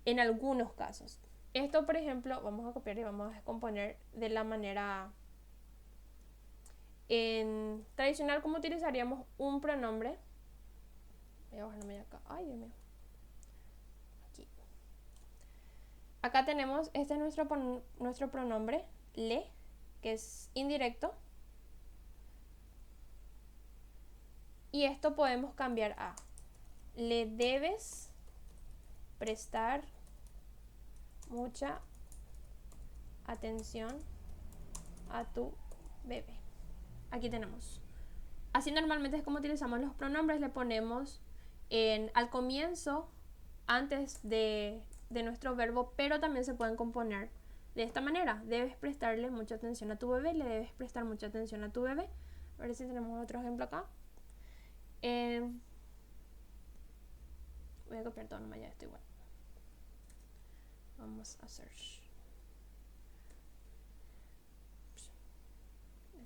en algunos casos. Esto, por ejemplo, vamos a copiar y vamos a descomponer de la manera tradicional, como utilizaríamos un pronombre. Voy a bajarme acá. Ay, Dios mío. Aquí. Acá tenemos, este es nuestro pronombre, le, que es indirecto. Y esto podemos cambiar a le debes prestar mucha atención a tu bebé. Aquí tenemos. Así normalmente es como utilizamos los pronombres. Le ponemos al comienzo, antes de nuestro verbo, pero también se pueden componer de esta manera. Debes prestarle mucha atención a tu bebé. Le debes prestar mucha atención a tu bebé. A ver si tenemos otro ejemplo acá. Voy a copiar todo, nomás ya esto igual. Vamos a search.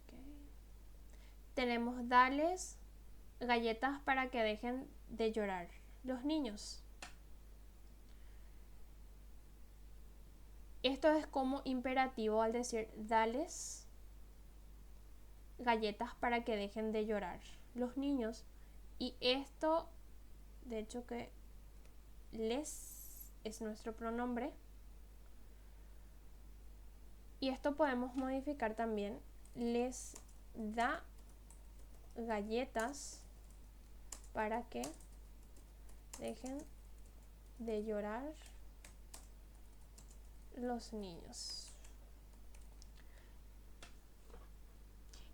Okay. Tenemos darles galletas para que dejen de llorar los niños. Esto es como imperativo al decir dales galletas para que dejen de llorar los niños. Y esto, de hecho, que les es nuestro pronombre. Y esto podemos modificar también. Les da galletas para que dejen de llorar los niños.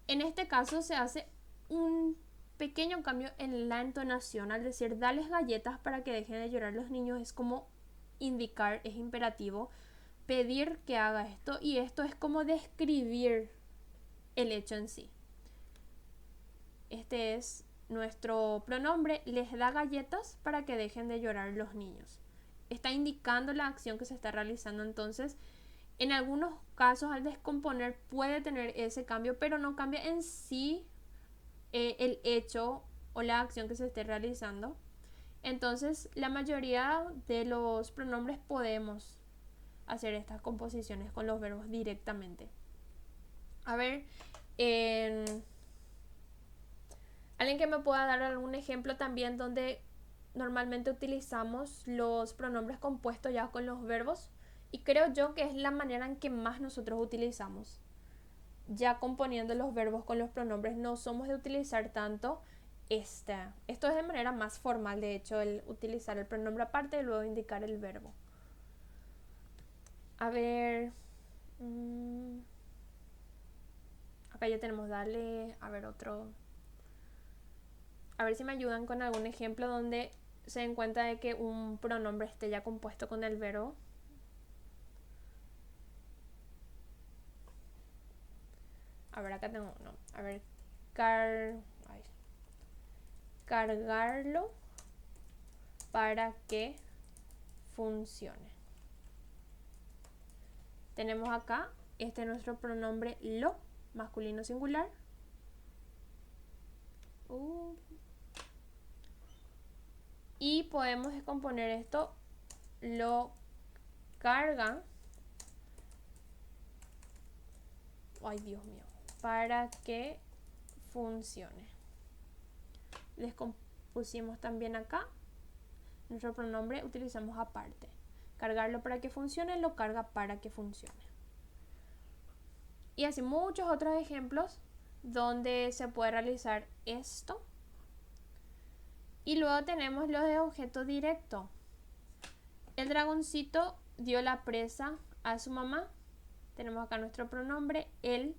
En este caso se hace un pequeño cambio en la entonación. Al decir darles galletas para que dejen de llorar los niños, es como indicar, es imperativo, pedir que haga esto, y esto es como describir el hecho en sí. Este es nuestro pronombre, les da galletas para que dejen de llorar los niños. Está indicando la acción que se está realizando. Entonces, en algunos casos al descomponer puede tener ese cambio, pero no cambia en sí el hecho o la acción que se esté realizando. Entonces, la mayoría de los pronombres podemos hacer estas composiciones con los verbos directamente. A ver, alguien que me pueda dar algún ejemplo también donde normalmente utilizamos los pronombres compuestos ya con los verbos, y creo yo que es la manera en que más nosotros utilizamos, ya componiendo los verbos con los pronombres. No somos de utilizar tanto esto es de manera más formal, de hecho, el utilizar el pronombre aparte y luego indicar el verbo. A ver, acá ya tenemos darle, a ver otro, a ver si me ayudan con algún ejemplo donde se den cuenta de que un pronombre esté ya compuesto con el verbo. A ver, acá tengo uno. A ver, cargarlo para que funcione. Tenemos acá, este es nuestro pronombre lo, masculino singular. Y podemos descomponer esto, lo carga, ay Dios mío, para que funcione. Descompusimos también acá, nuestro pronombre utilizamos aparte. Cargarlo para que funcione, lo carga para que funcione. Y así muchos otros ejemplos donde se puede realizar esto. Y luego tenemos los de objeto directo. El dragoncito dio la presa a su mamá. Tenemos acá nuestro pronombre, él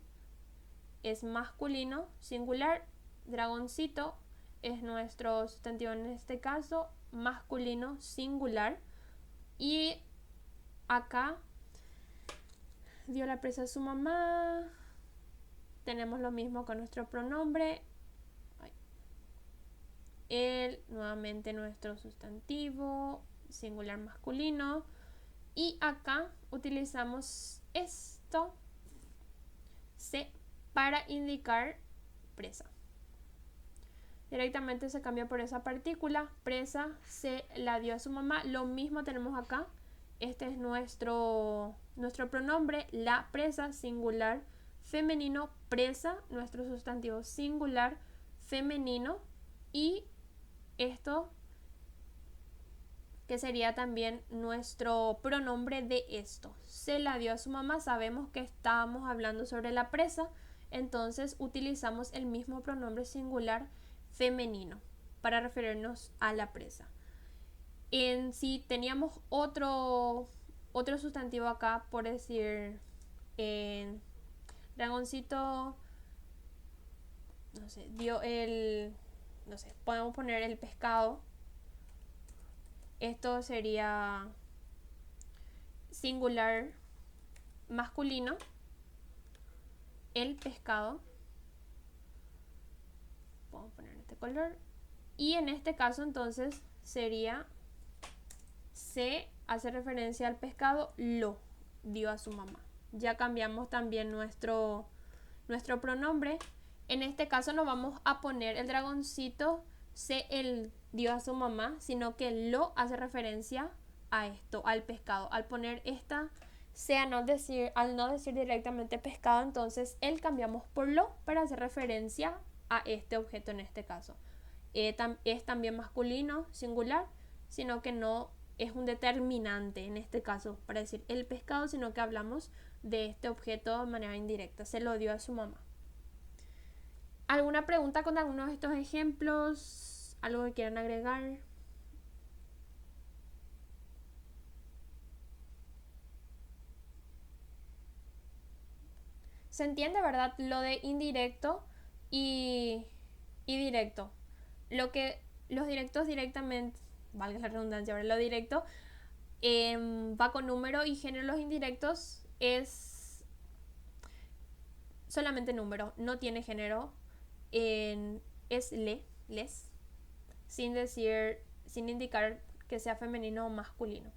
es masculino singular, dragoncito es nuestro sustantivo en este caso, masculino singular. Y acá dio la presa a su mamá. Tenemos lo mismo con nuestro pronombre, él, nuevamente nuestro sustantivo singular masculino. Y acá utilizamos esto, se, para indicar presa. Directamente se cambia por esa partícula, presa, se la dio a su mamá. Lo mismo tenemos acá. Este es nuestro pronombre, la presa, singular femenino, presa, nuestro sustantivo singular femenino. Y esto que sería también nuestro pronombre de esto, se la dio a su mamá. Sabemos que estábamos hablando sobre la presa, entonces utilizamos el mismo pronombre singular femenino para referirnos a la presa. En si teníamos otro sustantivo acá, por decir dragoncito, no sé, dio el, no sé, podemos poner el pescado. Esto sería singular masculino, el pescado. Vamos a poner este color. Y en este caso entonces sería, se hace referencia al pescado, lo dio a su mamá. Ya cambiamos también nuestro pronombre. En este caso no vamos a poner el dragoncito, se el dio a su mamá, sino que lo hace referencia a esto, al pescado. Al poner esta C, al no decir directamente pescado, entonces el cambiamos por lo para hacer referencia a este objeto en este caso. Es también masculino singular, sino que no es un determinante en este caso para decir el pescado, sino que hablamos de este objeto de manera indirecta, se lo dio a su mamá. ¿Alguna pregunta con alguno de estos ejemplos? ¿Algo que quieran agregar? ¿Se entiende, verdad? Lo de indirecto y y directo. Los directos directamente, valga la redundancia, ahora lo directo va con número y género. Los indirectos es solamente número, no tiene género, es les, sin indicar que sea femenino o masculino.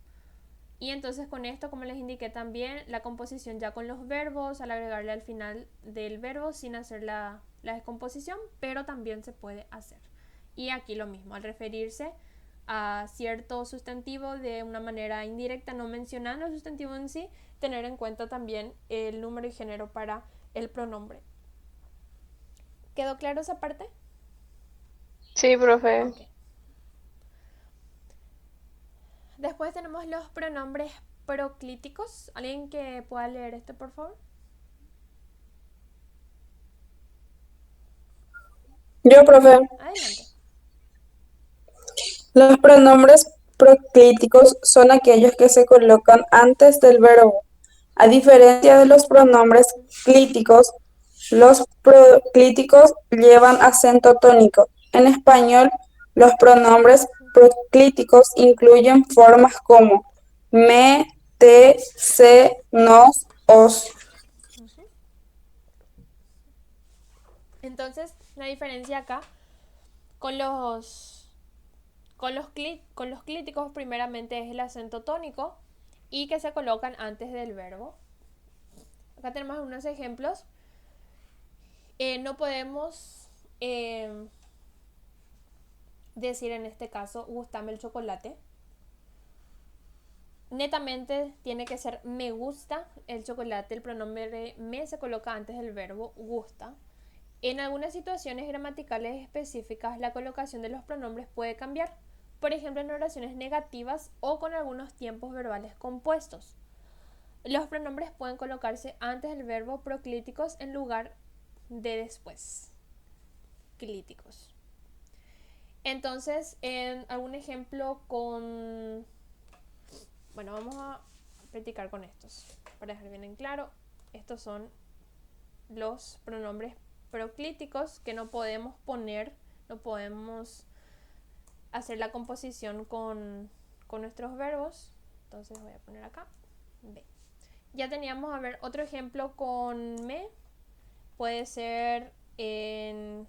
Y entonces con esto, como les indiqué también, la composición ya con los verbos, al agregarle al final del verbo sin hacer la descomposición, pero también se puede hacer. Y aquí lo mismo, al referirse a cierto sustantivo de una manera indirecta, no mencionando el sustantivo en sí, tener en cuenta también el número y género para el pronombre. ¿Quedó claro esa parte? Sí, profe. Ok. Después tenemos los pronombres proclíticos. ¿Alguien que pueda leer esto, por favor? Yo, profe. Adelante. Los pronombres proclíticos son aquellos que se colocan antes del verbo. A diferencia de los pronombres clíticos, los proclíticos llevan acento tónico. En español, los pronombres proclíticos incluyen formas como me, te, se, nos, os. Entonces, la diferencia acá con los clíticos primeramente es el acento tónico y que se colocan antes del verbo. Acá tenemos unos ejemplos. No podemos decir en este caso, gustame el chocolate. Netamente tiene que ser me gusta el chocolate. El pronombre me se coloca antes del verbo gusta. En algunas situaciones gramaticales específicas, la colocación de los pronombres puede cambiar. Por ejemplo, en oraciones negativas o con algunos tiempos verbales compuestos. Los pronombres pueden colocarse antes del verbo proclíticos en lugar de después. Clíticos. Entonces, en algún ejemplo con... Bueno, vamos a practicar con estos. Para dejar bien en claro, estos son los pronombres proclíticos que no podemos poner, no podemos hacer la composición con nuestros verbos. Entonces voy a poner acá B. Ya teníamos, a ver, otro ejemplo con me. Puede ser en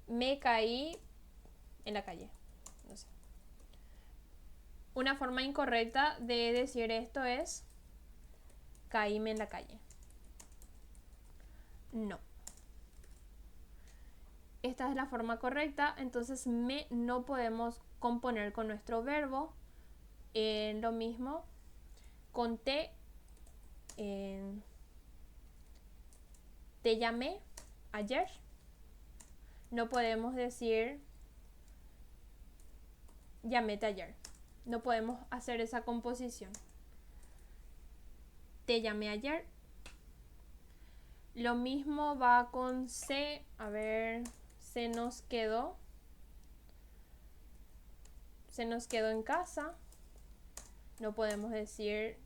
me caí en la calle. No sé. Una forma incorrecta de decir esto es caíme en la calle. No. Esta es la forma correcta, entonces me no podemos componer con nuestro verbo. Lo mismo con te. Te llamé ayer. No podemos decir llaméte ayer. No podemos hacer esa composición. Te llamé ayer. Lo mismo va con se. A ver, se nos quedó. Se nos quedó en casa. No podemos decir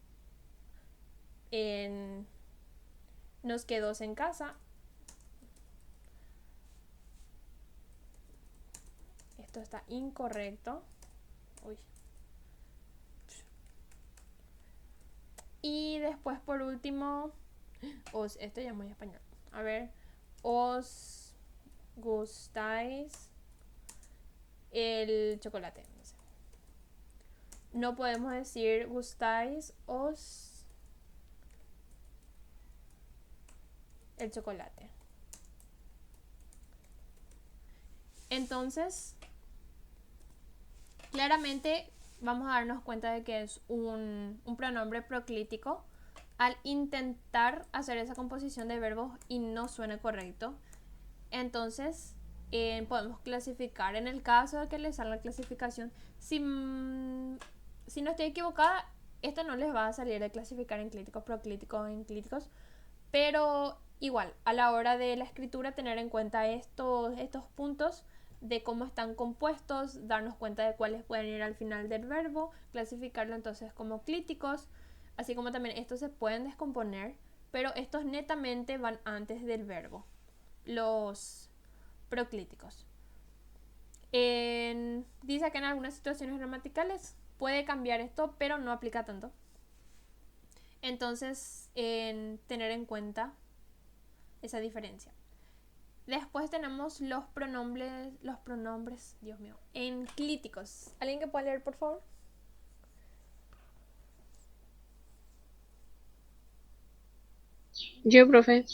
nos quedó en casa. Esto está incorrecto. Uy. Y después, por último, esto ya es muy español. A ver, os gustáis el chocolate. No sé. No podemos decir gustáis os el chocolate. Entonces, claramente vamos a darnos cuenta de que es un pronombre proclítico al intentar hacer esa composición de verbos y no suene correcto. Entonces, podemos clasificar. En el caso de que les salga la clasificación, si no estoy equivocada, esto no les va a salir de clasificar en clíticos, proclíticos, enclíticos, pero igual, a la hora de la escritura, tener en cuenta estos puntos de cómo están compuestos, darnos cuenta de cuáles pueden ir al final del verbo, clasificarlo entonces como clíticos, así como también estos se pueden descomponer, pero estos netamente van antes del verbo. Los proclíticos. Dice que en algunas situaciones gramaticales puede cambiar esto, pero no aplica tanto. Entonces, tener en cuenta esa diferencia. Después tenemos los pronombres, Dios mío, enclíticos. ¿Alguien que pueda leer, por favor? Yo, profe.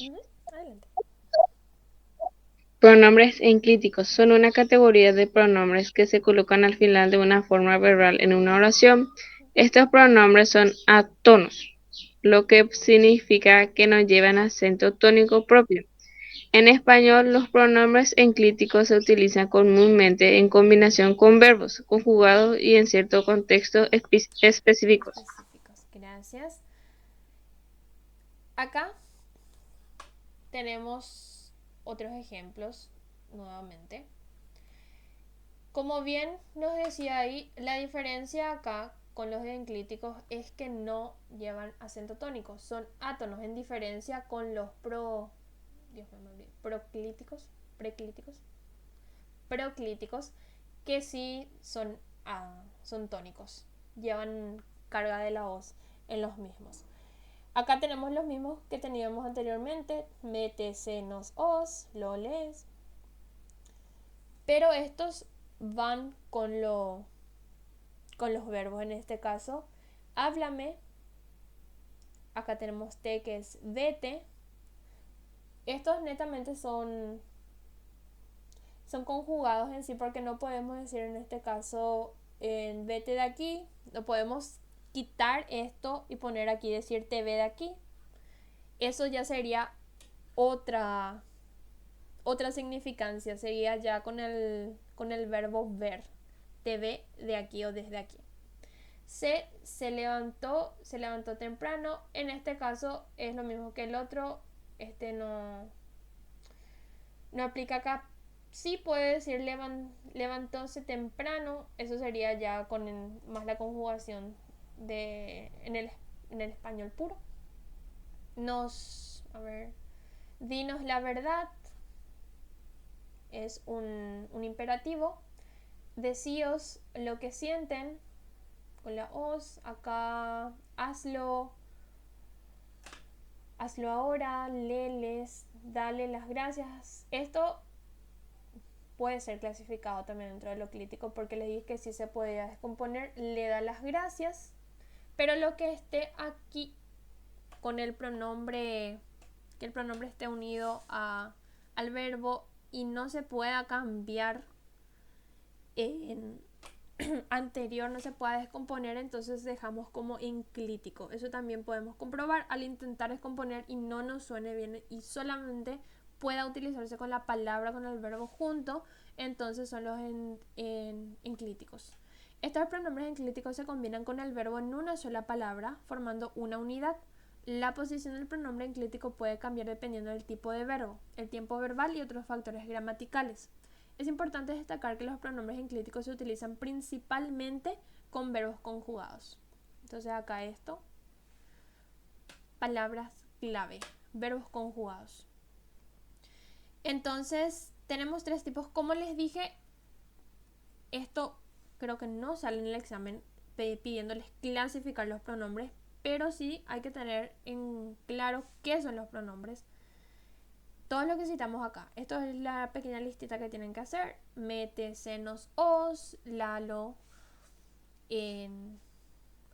Adelante. Pronombres enclíticos son una categoría de pronombres que se colocan al final de una forma verbal en una oración. Estos pronombres son atónos, lo que significa que no llevan acento tónico propio. En español, los pronombres enclíticos se utilizan comúnmente en combinación con verbos conjugados y en ciertos contextos específicos. Gracias. Acá tenemos otros ejemplos nuevamente. Como bien nos decía ahí, la diferencia acá con los enclíticos es que no llevan acento tónico, son átonos, en diferencia con los proclíticos, que sí son tónicos, llevan carga de la voz en los mismos. Acá tenemos los mismos que teníamos anteriormente, mete, senos, os, lo lees, pero estos van con los verbos. En este caso, háblame. Acá tenemos te, que es vete. Estos netamente son conjugados en sí, porque no podemos decir en este caso vete de aquí. No podemos quitar esto y poner aquí, decir te ve de aquí. Eso ya sería otra significancia, sería ya con el verbo ver, te ve de aquí o desde aquí. Se levantó temprano. En este caso es lo mismo que el otro, no aplica acá. Sí puede decir levantóse temprano, eso sería ya con más la conjugación en el español puro. Dinos la verdad, es un imperativo. Decíos lo que sienten, con la os. Acá hazlo ahora, leles, dale las gracias. Esto puede ser clasificado también dentro de lo clítico, porque les dije que sí se podía descomponer, le da las gracias, pero lo que esté aquí con el pronombre, que el pronombre esté unido al verbo y no se pueda cambiar en anterior, no se pueda descomponer, entonces dejamos como enclítico. Eso también podemos comprobar al intentar descomponer y no nos suene bien y solamente pueda utilizarse con la palabra, con el verbo junto, entonces son los enclíticos. Estos pronombres enclíticos se combinan con el verbo en una sola palabra, formando una unidad. La posición del pronombre enclítico puede cambiar dependiendo del tipo de verbo, el tiempo verbal y otros factores gramaticales. Es importante destacar que los pronombres enclíticos se utilizan principalmente con verbos conjugados. Entonces acá esto, palabras clave, verbos conjugados. Entonces tenemos tres tipos. Como les dije, esto creo que no sale en el examen pidiéndoles clasificar los pronombres, pero sí hay que tener en claro qué son los pronombres. Todo lo que citamos acá. Esto es la pequeña listita que tienen que hacer. Mete, senos, os, lalo,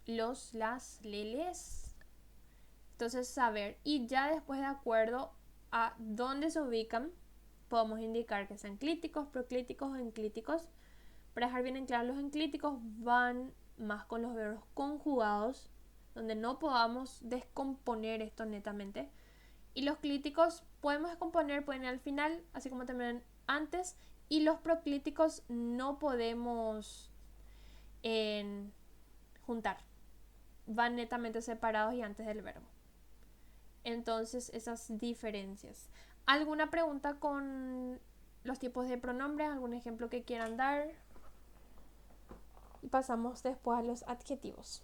los, las, leles. Entonces saber. Y ya después, de acuerdo a dónde se ubican, podemos indicar que sean clíticos, proclíticos o enclíticos. Para dejar bien en claro, los enclíticos van más con los verbos conjugados, donde no podamos descomponer esto netamente. Y los clíticos podemos descomponer, pueden ir al final, así como también antes. Y los proclíticos no podemos juntar, van netamente separados y antes del verbo. Entonces, esas diferencias. ¿Alguna pregunta con los tipos de pronombres? ¿Algún ejemplo que quieran dar? Y pasamos después a los adjetivos.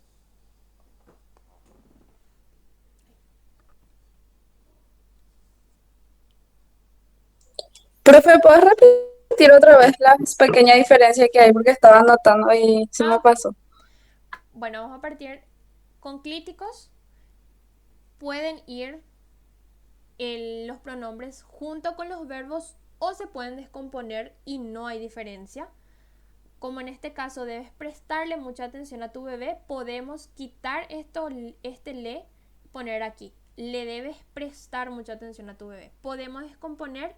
Profe, ¿puedes repetir otra vez la pequeña diferencia que hay? Porque estaba anotando y se me Ah, ok. pasó. Bueno, vamos a partir con clíticos. Pueden ir los pronombres junto con los verbos o se pueden descomponer y no hay diferencia. Como en este caso debes prestarle mucha atención a tu bebé, podemos quitar este le, poner aquí. Le debes prestar mucha atención a tu bebé. Podemos descomponer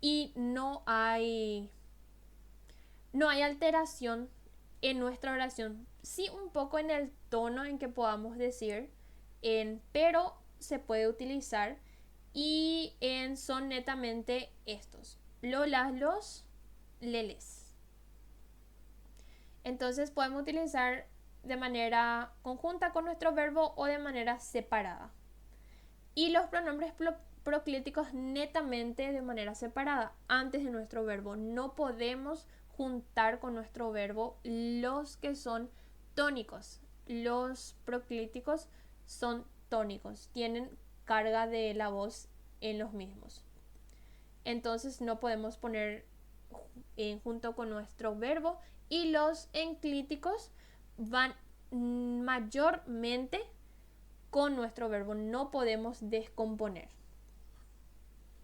y no hay alteración en nuestra oración. Sí, un poco en el tono en que podamos decir, pero se puede utilizar y son netamente estos: lolas, los, leles. Entonces podemos utilizar de manera conjunta con nuestro verbo o de manera separada. Y los pronombres proclíticos netamente de manera separada, antes de nuestro verbo. No podemos juntar con nuestro verbo los que son tónicos. Los proclíticos son tónicos, tienen carga de la voz en los mismos. Entonces no podemos poner junto con nuestro verbo, y los enclíticos van mayormente con nuestro verbo. No podemos descomponer.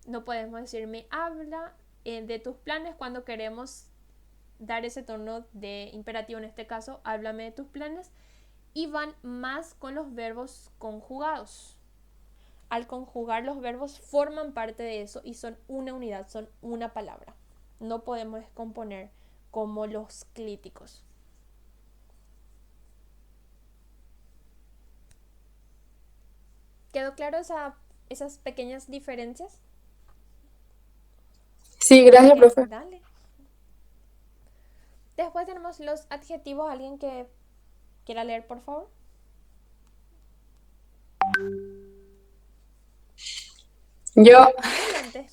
No podemos decir me habla de tus planes cuando queremos dar ese tono de imperativo, en este caso, háblame de tus planes, y van más con los verbos conjugados. Al conjugar, los verbos forman parte de eso y son una unidad, son una palabra. No podemos descomponer como los clíticos. ¿Quedó claro esas pequeñas diferencias? Sí, gracias, Ok, profe. dale. Después tenemos los adjetivos. ¿Alguien que quiera leer, por favor? Yo, Adelante.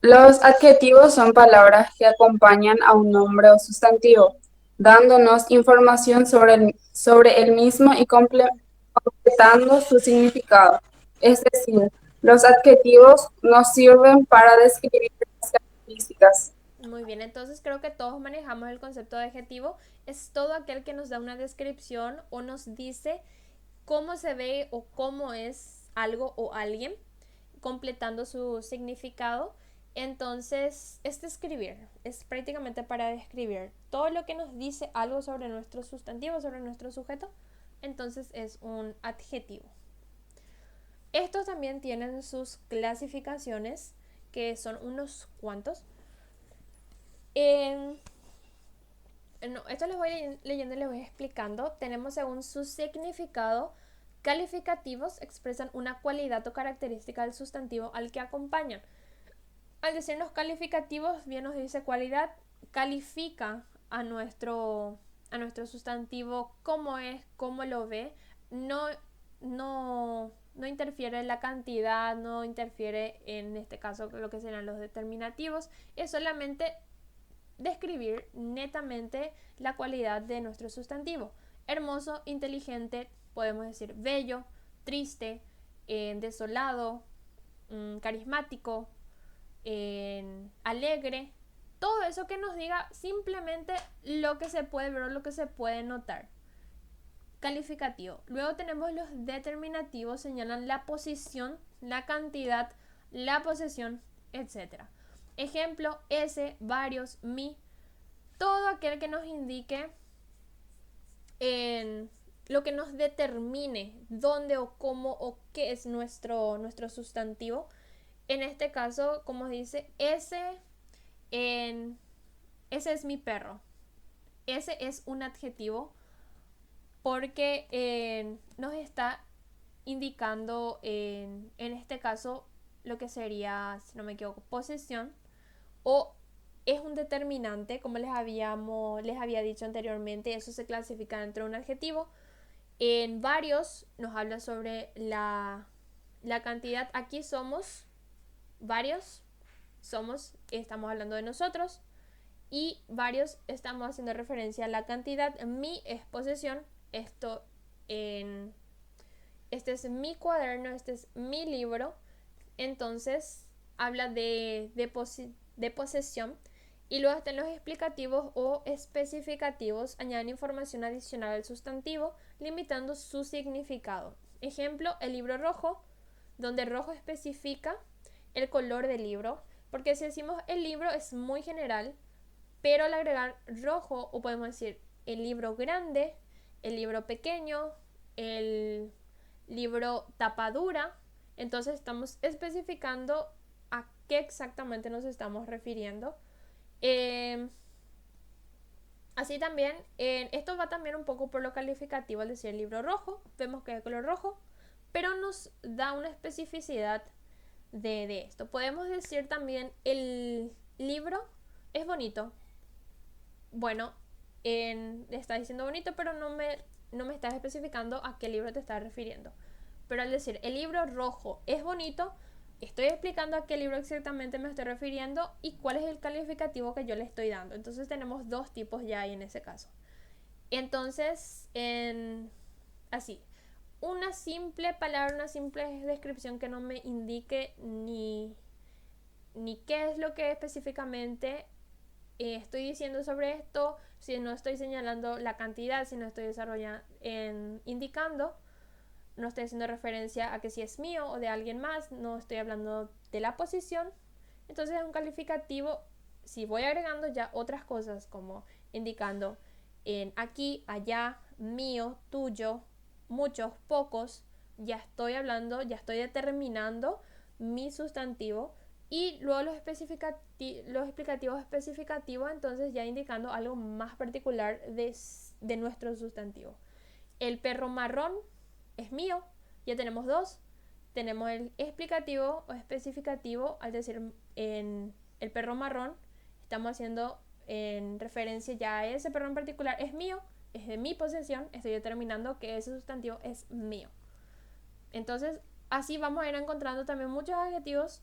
los adjetivos son palabras que acompañan a un nombre o sustantivo, dándonos información sobre el mismo y completando su significado. Es decir, los adjetivos nos sirven para describir las características. Muy bien, entonces creo que todos manejamos el concepto de adjetivo. Es todo aquel que nos da una descripción o nos dice cómo se ve o cómo es algo o alguien, completando su significado. Entonces, es describir, es prácticamente para describir todo lo que nos dice algo sobre nuestro sustantivo, sobre nuestro sujeto. Entonces es un adjetivo. Estos también tienen sus clasificaciones, que son unos cuantos. Esto les voy leyendo y les voy explicando. Tenemos, según su significado, calificativos expresan una cualidad o característica del sustantivo al que acompañan. Al decirnos calificativos, bien nos dice cualidad, califica a nuestro sustantivo cómo es, cómo lo ve. No interfiere en la cantidad, no interfiere en este caso lo que serán los determinativos. Es solamente describir netamente la cualidad de nuestro sustantivo. Hermoso, inteligente, podemos decir bello, triste, desolado, carismático, alegre. Todo eso que nos diga simplemente lo que se puede ver o lo que se puede notar. Calificativo. Luego tenemos los determinativos, señalan la posición, la cantidad, la posesión, etc. Ejemplo, ese, varios, mi. Todo aquel que nos indique lo que nos determine dónde o cómo o qué es nuestro sustantivo. En este caso, como dice, ese es mi perro. Ese es un adjetivo porque nos está indicando en este caso lo que sería, si no me equivoco, posesión, o es un determinante, como les había dicho anteriormente. Eso se clasifica dentro de un adjetivo. En varios nos habla sobre la cantidad. Aquí somos varios, estamos hablando de nosotros, y varios estamos haciendo referencia a la cantidad. Mi es posesión. Este es mi cuaderno, este es mi libro. Entonces habla de posesión. Y luego están los explicativos o especificativos, añaden información adicional al sustantivo, limitando su significado. Ejemplo, el libro rojo, donde rojo especifica el color del libro, porque si decimos el libro es muy general, pero al agregar rojo, o podemos decir el libro grande, el libro pequeño, el libro tapadura, entonces estamos especificando a qué exactamente nos estamos refiriendo. Así también, esto va también un poco por lo calificativo, al decir el libro rojo, vemos que es de color rojo, pero nos da una especificidad de esto. Podemos decir también el libro es bonito. Bueno, está diciendo bonito, pero no me estás especificando a qué libro te estás refiriendo. Pero al decir el libro rojo es bonito, estoy explicando a qué libro exactamente me estoy refiriendo y cuál es el calificativo que yo le estoy dando. Entonces tenemos dos tipos ya ahí en ese caso. Entonces, así, una simple palabra, una simple descripción que no me indique ni qué es lo que específicamente estoy diciendo sobre esto, si no estoy señalando la cantidad, si no estoy indicando, no estoy haciendo referencia a que si es mío o de alguien más, no estoy hablando de la posición. Entonces es un calificativo. Si voy agregando ya otras cosas como indicando en aquí, allá, mío, tuyo, muchos, pocos, ya estoy hablando, ya estoy determinando mi sustantivo. Y luego los explicativos especificativos, entonces ya indicando algo más particular de nuestro sustantivo. El perro marrón es mío, ya tenemos dos. Tenemos el explicativo o especificativo, al decir en el perro marrón, estamos haciendo en referencia ya a ese perro en particular, es mío, es de mi posesión, estoy determinando que ese sustantivo es mío. Entonces, así vamos a ir encontrando también muchos adjetivos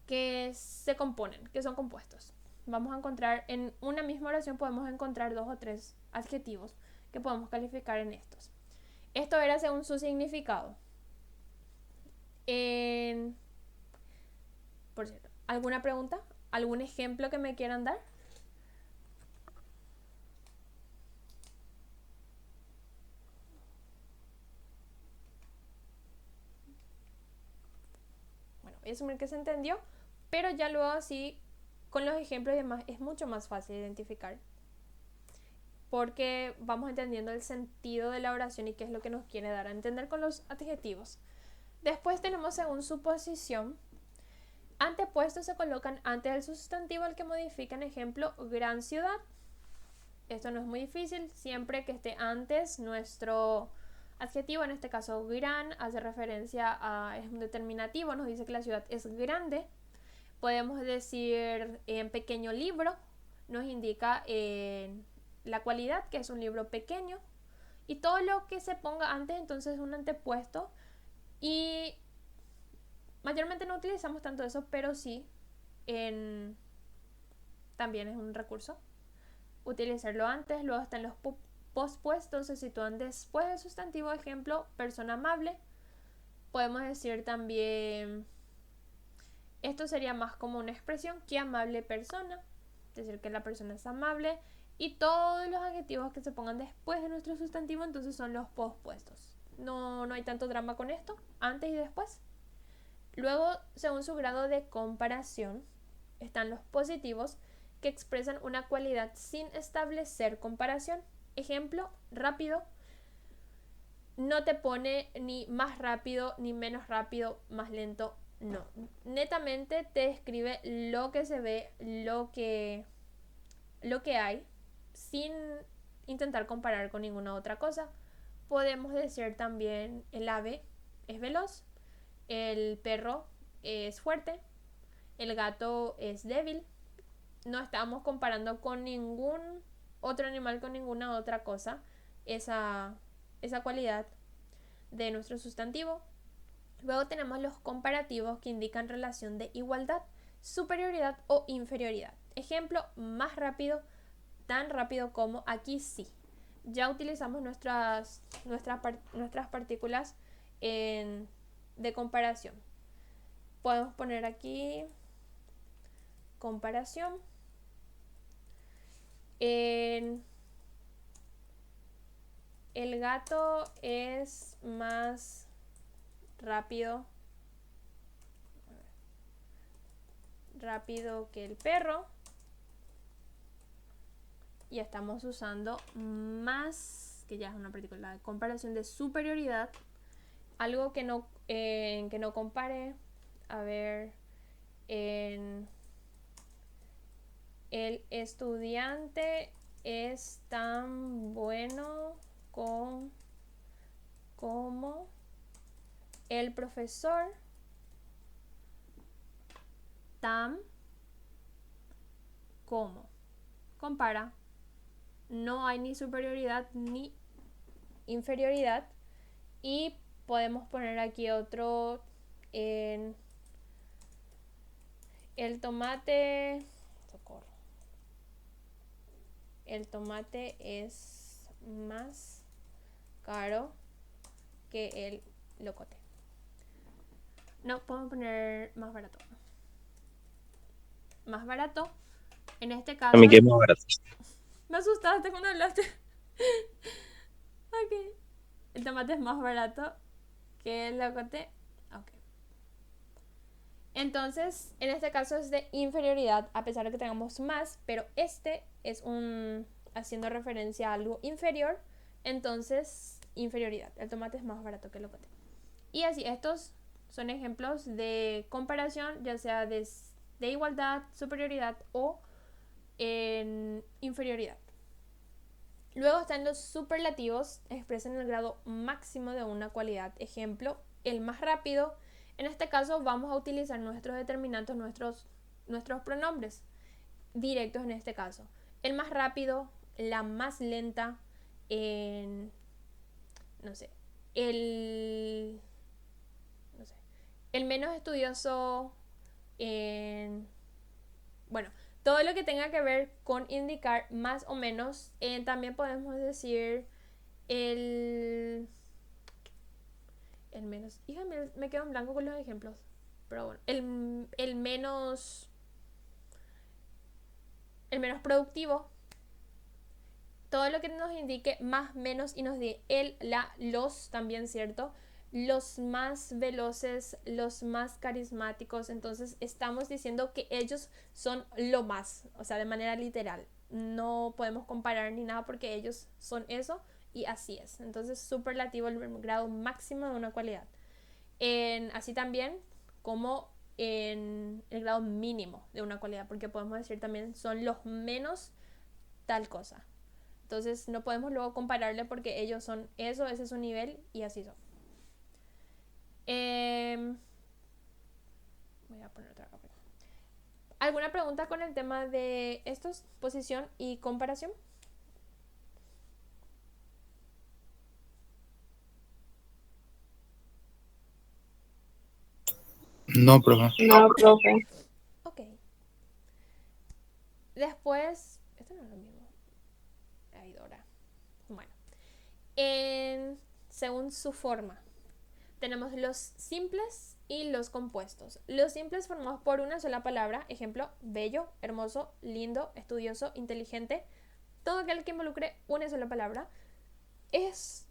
que se componen, que son compuestos. Vamos a encontrar en una misma oración, podemos encontrar 2 o 3 adjetivos que podemos calificar en estos. Esto era según su significado. Por cierto, ¿alguna pregunta? ¿Algún ejemplo que me quieran dar? Bueno, voy a asumir que se entendió, pero ya luego así, con los ejemplos y demás, es mucho más fácil identificar, porque vamos entendiendo el sentido de la oración y qué es lo que nos quiere dar a entender con los adjetivos. Después tenemos según su posición. Antepuestos se colocan antes del sustantivo al que modifican. Ejemplo, gran ciudad. Esto no es muy difícil, siempre que esté antes nuestro adjetivo, en este caso gran, hace referencia a, es un determinativo, nos dice que la ciudad es grande. Podemos decir en pequeño libro, nos indica la cualidad, que es un libro pequeño. Y todo lo que se ponga antes entonces es un antepuesto. Y mayormente no utilizamos tanto eso, pero sí también es un recurso utilizarlo antes. Luego están los pospuestos, se sitúan después del sustantivo. Ejemplo, persona amable. Podemos decir también, esto sería más como una expresión, qué amable persona, es decir que la persona es amable. Y todos los adjetivos que se pongan después de nuestro sustantivo entonces son los pospuestos. No hay tanto drama con esto, antes y después. Luego, según su grado de comparación, están los positivos, que expresan una cualidad sin establecer comparación. Ejemplo, rápido. No te pone ni más rápido, ni menos rápido, más lento, no. Netamente te describe lo que se ve, lo que hay, sin intentar comparar con ninguna otra cosa. Podemos decir también el ave es veloz, el perro es fuerte, el gato es débil. No estamos comparando con ningún otro animal, con ninguna otra cosa, esa cualidad de nuestro sustantivo. Luego tenemos los comparativos, que indican relación de igualdad, superioridad o inferioridad. Ejemplo, más rápido, tan rápido como, aquí sí. Ya utilizamos nuestras partículas de comparación. podemos poner aquí comparación. El gato es más rápido que el perro. Y estamos usando más, que ya es una partícula de comparación de superioridad. Algo que no compare. A ver, el estudiante es tan bueno como el profesor, tan como. Compara. No hay ni superioridad ni inferioridad. Y podemos poner aquí otro en el tomate. Socorro. El tomate es más caro que el locote. No, podemos poner más barato. Más barato. En este caso. A mí que es más barato. Me asustaste cuando hablaste. Ok. El tomate es más barato que el locote. Ok. Entonces, en este caso es de inferioridad, a pesar de que tengamos más, pero este es haciendo referencia a algo inferior, entonces inferioridad. El tomate es más barato que el locote. Y así, estos son ejemplos de comparación, ya sea de igualdad, superioridad o en inferioridad. Luego están los superlativos, expresan el grado máximo de una cualidad. Ejemplo, el más rápido. En este caso vamos a utilizar nuestros determinantes, nuestros pronombres directos en este caso. El más rápido, la más lenta, el menos estudioso, bueno, todo lo que tenga que ver con indicar más o menos. También podemos decir el menos. Hija, me quedo en blanco con los ejemplos. Pero bueno, el menos productivo. Todo lo que nos indique más, menos y nos dé los también, ¿cierto? Los más veloces, los más carismáticos. Entonces estamos diciendo que ellos son lo más, o sea, de manera literal. No podemos comparar ni nada porque ellos son eso y así es. Entonces superlativo, el grado máximo de una cualidad. Así también como en el grado mínimo de una cualidad, porque podemos decir también son los menos tal cosa. Entonces no podemos luego compararle porque ellos son eso, ese es su nivel y así son. Voy a poner otra capa. ¿Alguna pregunta con el tema de estos, posición y comparación? No, profe. No, profe. Ok. Después, esto no es lo mismo. Ay, Dora. Bueno. Según su forma, tenemos los simples y los compuestos. Los simples formados por una sola palabra, ejemplo, bello, hermoso, lindo, estudioso, inteligente. Todo aquel que involucre una sola palabra es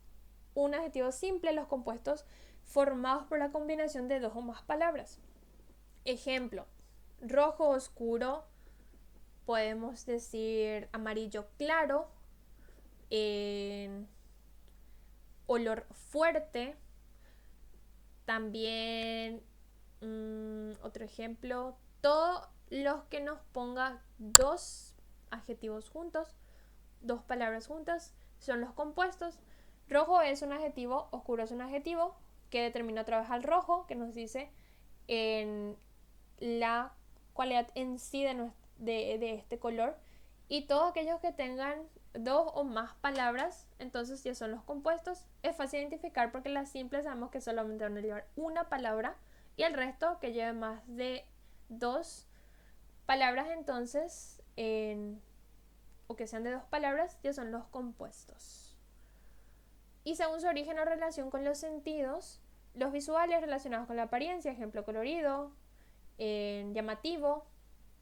un adjetivo simple. Los compuestos formados por la combinación de dos o más palabras. Ejemplo, rojo oscuro, podemos decir amarillo claro, olor fuerte. También otro ejemplo, todos los que nos ponga dos adjetivos juntos, dos palabras juntas, son los compuestos. Rojo es un adjetivo, oscuro es un adjetivo que determina otra vez al rojo, que nos dice en la cualidad en sí de este color. Y todos aquellos que tengan dos o más palabras, entonces ya son los compuestos. Es fácil identificar porque las simples sabemos que solamente van a llevar una palabra y el resto que lleve más de dos palabras, entonces o que sean de dos palabras, ya son los compuestos. Y según su origen o relación con los sentidos, los visuales relacionados con la apariencia, ejemplo colorido, llamativo,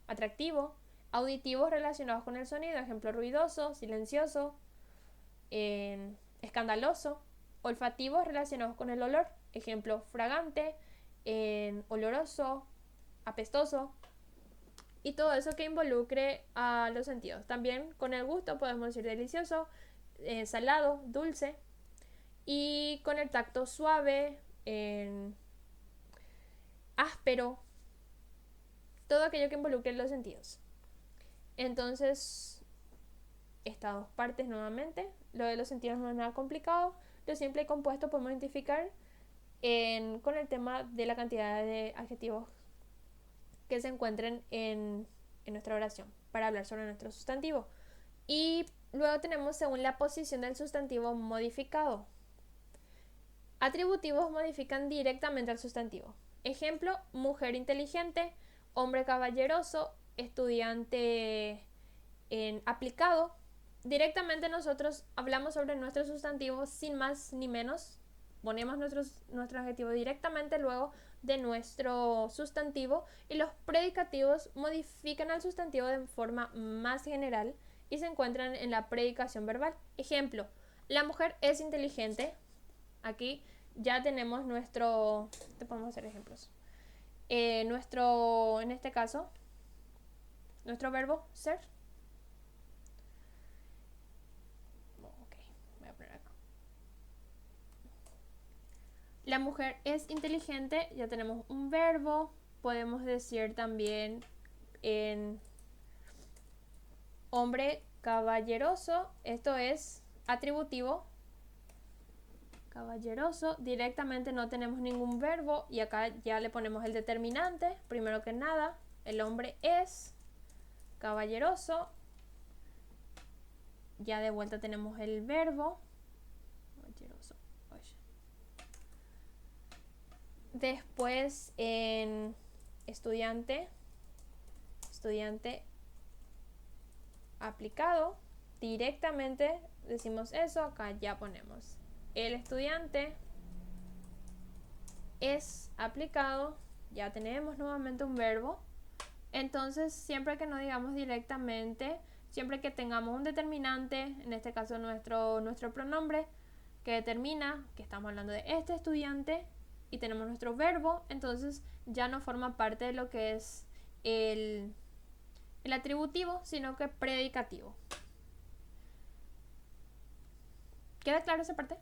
atractivo. Auditivos relacionados con el sonido, ejemplo ruidoso, silencioso, escandaloso. Olfativos relacionados con el olor, ejemplo fragante, oloroso, apestoso. Y todo eso que involucre a los sentidos. También con el gusto podemos decir delicioso, salado, dulce. Y con el tacto suave, áspero, todo aquello que involucre los sentidos. Entonces, estas dos partes nuevamente. Lo de los sentidos no es nada complicado. Lo simple y compuesto podemos identificar con el tema de la cantidad de adjetivos que se encuentren en nuestra oración para hablar sobre nuestro sustantivo. Y luego tenemos según la posición del sustantivo modificado. Atributivos modifican directamente al sustantivo. Ejemplo, mujer inteligente, hombre caballeroso, estudiante aplicado. Directamente nosotros hablamos sobre nuestro sustantivo sin más ni menos. Ponemos nuestro adjetivo directamente luego de nuestro sustantivo y los predicativos modifican al sustantivo de forma más general y se encuentran en la predicación verbal. Ejemplo, la mujer es inteligente. Aquí ya tenemos nuestro... Te podemos hacer ejemplos. En este caso, nuestro verbo ser. Ok, voy a poner acá. La mujer es inteligente, ya tenemos un verbo. Podemos decir también en hombre caballeroso, esto es atributivo. Caballeroso, directamente no tenemos ningún verbo y acá ya le ponemos el determinante. Primero que nada, el hombre es caballeroso. Ya de vuelta tenemos el verbo caballeroso. Después en estudiante aplicado, directamente decimos eso. Acá ya ponemos el estudiante es aplicado, ya tenemos nuevamente un verbo. Entonces siempre que no digamos directamente, siempre que tengamos un determinante, en este caso nuestro pronombre que determina que estamos hablando de este estudiante y tenemos nuestro verbo, entonces ya no forma parte de lo que es el atributivo, sino que predicativo. ¿Queda claro esa parte?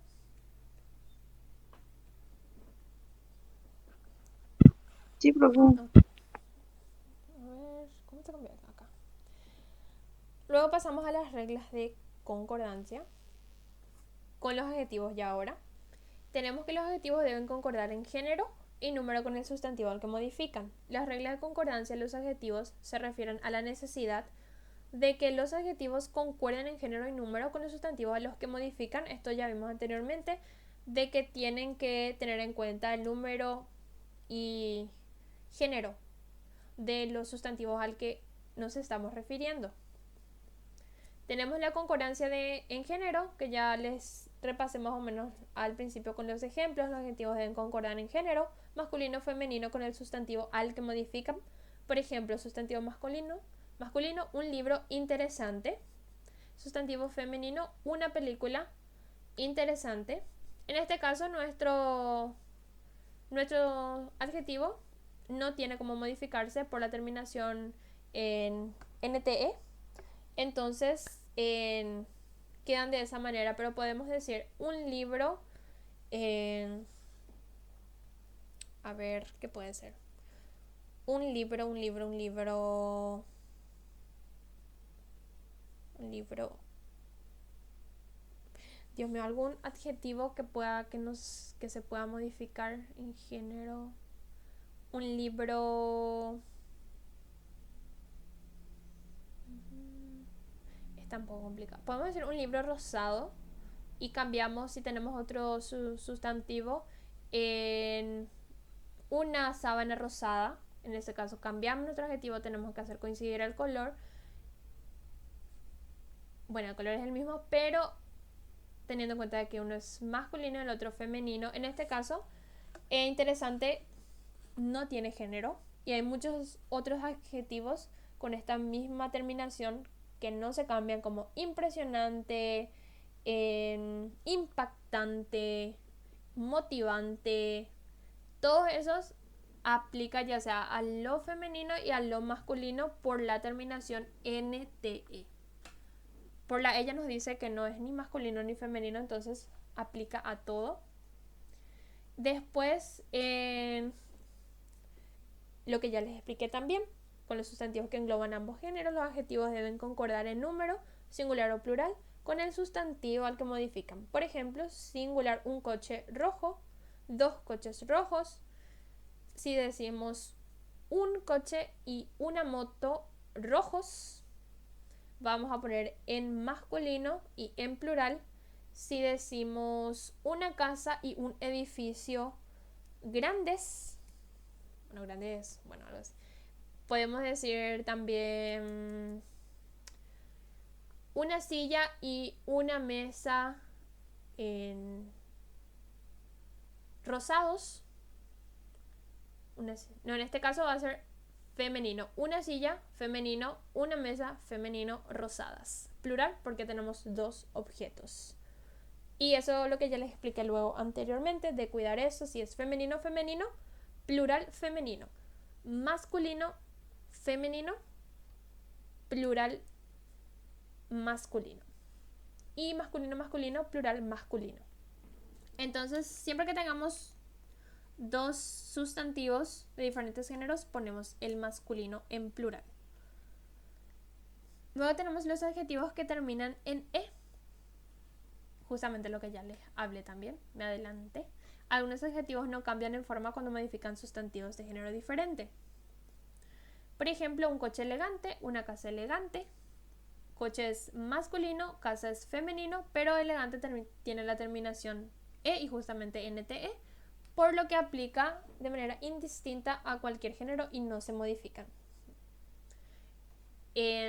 Sí, profe. A ver, ¿cómo se cambia acá? Luego pasamos a las reglas de concordancia con los adjetivos ya ahora. Tenemos que los adjetivos deben concordar en género y número con el sustantivo al que modifican. Las reglas de concordancia de los adjetivos se refieren a la necesidad de que los adjetivos concuerden en género y número con el sustantivo a los que modifican. Esto ya vimos anteriormente, de que tienen que tener en cuenta el número y género de los sustantivos al que nos estamos refiriendo. Tenemos la concordancia en género, que ya les repasé más o menos al principio con los ejemplos. Los adjetivos deben concordar en género, masculino o femenino con el sustantivo al que modifican. Por ejemplo, sustantivo masculino, un libro interesante. Sustantivo femenino, una película interesante. En este caso, nuestro adjetivo no tiene como modificarse por la terminación en NTE. Entonces quedan de esa manera, pero podemos decir un libro. A ver, ¿qué puede ser? Un libro. Dios mío, algún adjetivo que se pueda modificar en género. Un libro. Está un poco complicado. Podemos decir un libro rosado y cambiamos, si tenemos otro sustantivo, en una sábana rosada. En este caso cambiamos nuestro adjetivo, tenemos que hacer coincidir el color. Bueno, el color es el mismo, pero teniendo en cuenta que uno es masculino y el otro femenino. En este caso, interesante no tiene género, Y hay muchos otros adjetivos con esta misma terminación que no se cambian, como impresionante, impactante, motivante. Todos esos aplica ya sea a lo femenino y a lo masculino por la terminación NTE. Por la ella nos dice que no es ni masculino ni femenino, entonces aplica a todo. Después, lo que ya les expliqué también, con los sustantivos que engloban ambos géneros, los adjetivos deben concordar en número, singular o plural, con el sustantivo al que modifican. Por ejemplo, singular, un coche rojo, dos coches rojos. Si decimos un coche y una moto rojos, vamos a poner en masculino y en plural. Si decimos una casa y un edificio grandes, bueno, algo así. Podemos decir también una silla y una mesa en rosados. En este caso va a ser femenino. Una silla, femenino. Una mesa, femenino, rosadas. Plural porque tenemos dos objetos. Y eso es lo que ya les expliqué luego anteriormente, de cuidar eso, si es femenino, femenino, plural, femenino. Masculino, femenino, plural, masculino. Y masculino, masculino, plural, masculino. Entonces, siempre que tengamos dos sustantivos de diferentes géneros, ponemos el masculino en plural. Luego tenemos los adjetivos que terminan en E. Justamente lo que ya les hablé también, me adelanté. Algunos adjetivos no cambian en forma cuando modifican sustantivos de género diferente. Por ejemplo, un coche elegante, una casa elegante. Coche es masculino, casa es femenino, pero elegante tiene la terminación E y justamente NTE, por lo que aplica de manera indistinta a cualquier género y no se modifican.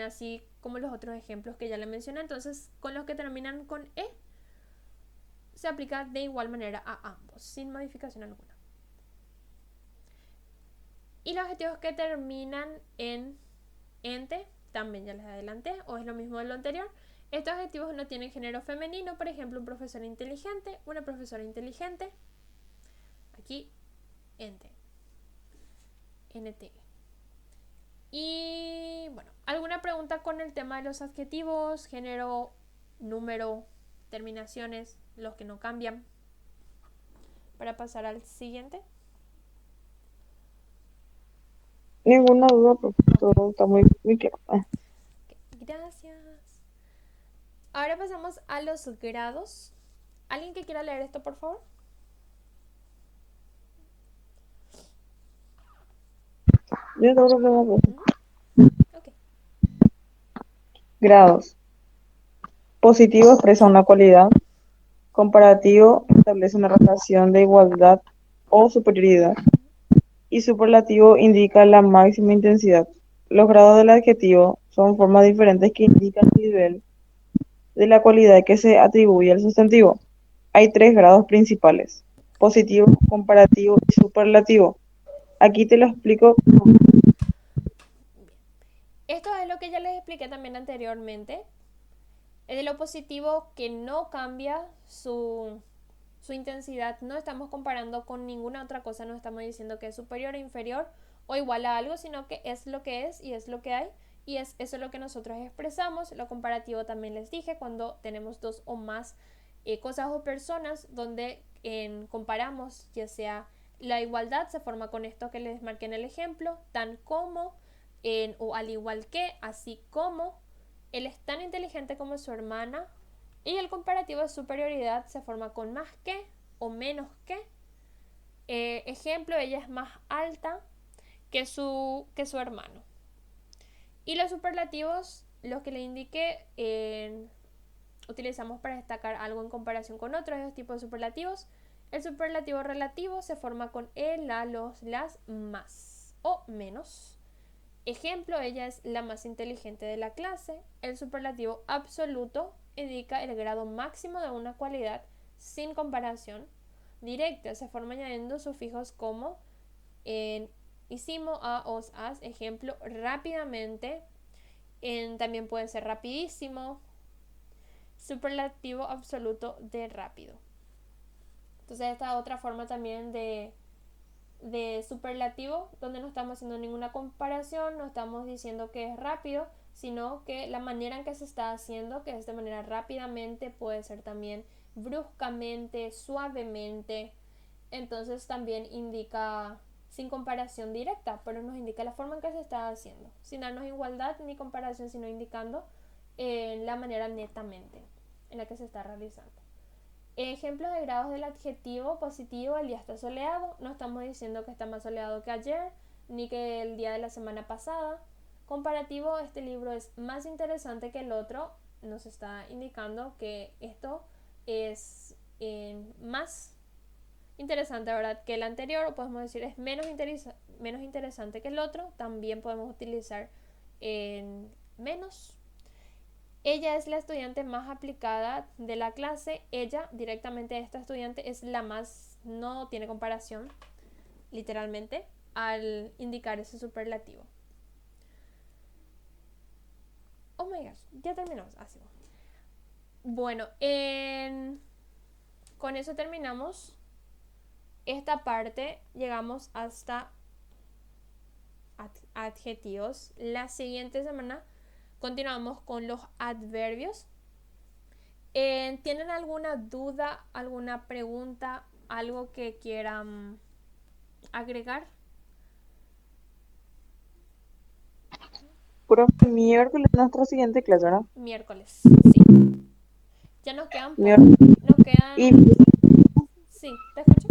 Así como los otros ejemplos que ya les mencioné, entonces con los que terminan con E se aplica de igual manera a ambos, sin modificación alguna. Y los adjetivos que terminan en ente, también ya les adelanté, o es lo mismo de lo anterior. Estos adjetivos no tienen género femenino, por ejemplo, un profesor inteligente, una profesora inteligente. Aquí, ente, NT. Y bueno, ¿alguna pregunta con el tema de los adjetivos, género, número, terminaciones, los que no cambian? Para pasar al siguiente. Ninguna duda, porque todo está muy claro. Gracias. Ahora pasamos a los grados. ¿Alguien que quiera leer esto, por favor? Yo tengo que Ok. Grados. Positivo expresa una cualidad. Comparativo establece una relación de igualdad o superioridad. Y superlativo indica la máxima intensidad. Los grados del adjetivo son formas diferentes que indican el nivel de la cualidad que se atribuye al sustantivo. Hay tres grados principales: positivo, comparativo y superlativo. Aquí te lo explico. Esto es lo que ya les expliqué también anteriormente. Es de lo positivo que no cambia su intensidad. No estamos comparando con ninguna otra cosa, no estamos diciendo que es superior o inferior o igual a algo, sino que es lo que es y es lo que hay. Y eso es lo que nosotros expresamos. Lo comparativo también les dije, cuando tenemos dos o más cosas o personas donde comparamos, ya sea la igualdad se forma con esto que les marqué en el ejemplo, tan como, o al igual que, así como, él es tan inteligente como su hermana. Y el comparativo de superioridad se forma con más que o menos que. Ejemplo, ella es más alta que su hermano. Y los superlativos, los que le indiqué, utilizamos para destacar algo en comparación con otros de los tipos de superlativos. El superlativo relativo se forma con el, la, los, las, más o menos. Ejemplo, ella es la más inteligente de la clase. El superlativo absoluto indica el grado máximo de una cualidad sin comparación directa. Se forma añadiendo sufijos como hicimos, a, os, as, ejemplo, rápidamente. También puede ser rapidísimo. Superlativo absoluto de rápido. Entonces esta otra forma también de superlativo, donde no estamos haciendo ninguna comparación, no estamos diciendo que es rápido, sino que la manera en que se está haciendo, que es de manera rápidamente, puede ser también bruscamente, suavemente. Entonces también indica sin comparación directa, pero nos indica la forma en que se está haciendo, sin darnos igualdad ni comparación, sino indicando la manera netamente en la que se está realizando. Ejemplos de grados del adjetivo positivo: el día está soleado. No estamos diciendo que está más soleado que ayer, ni que el día de la semana pasada. Comparativo: este libro es más interesante que el otro. Nos está indicando que esto es más interesante, ¿verdad?, que el anterior, o podemos decir es menos interesante que el otro. También podemos utilizar menos. Ella es la estudiante más aplicada de la clase. Ella, directamente esta estudiante, es la más, no tiene comparación, literalmente, al indicar ese superlativo. Oh my gosh, ya terminamos. Así va. Bueno, con eso terminamos esta parte. Llegamos hasta adjetivos. La siguiente semana continuamos con los adverbios. ¿Tienen alguna duda, alguna pregunta, algo que quieran agregar? Profe, miércoles nuestra siguiente clase, ¿verdad? Miércoles, sí. Ya nos quedan pocos. Nos quedan... Y Sí, ¿te escucho?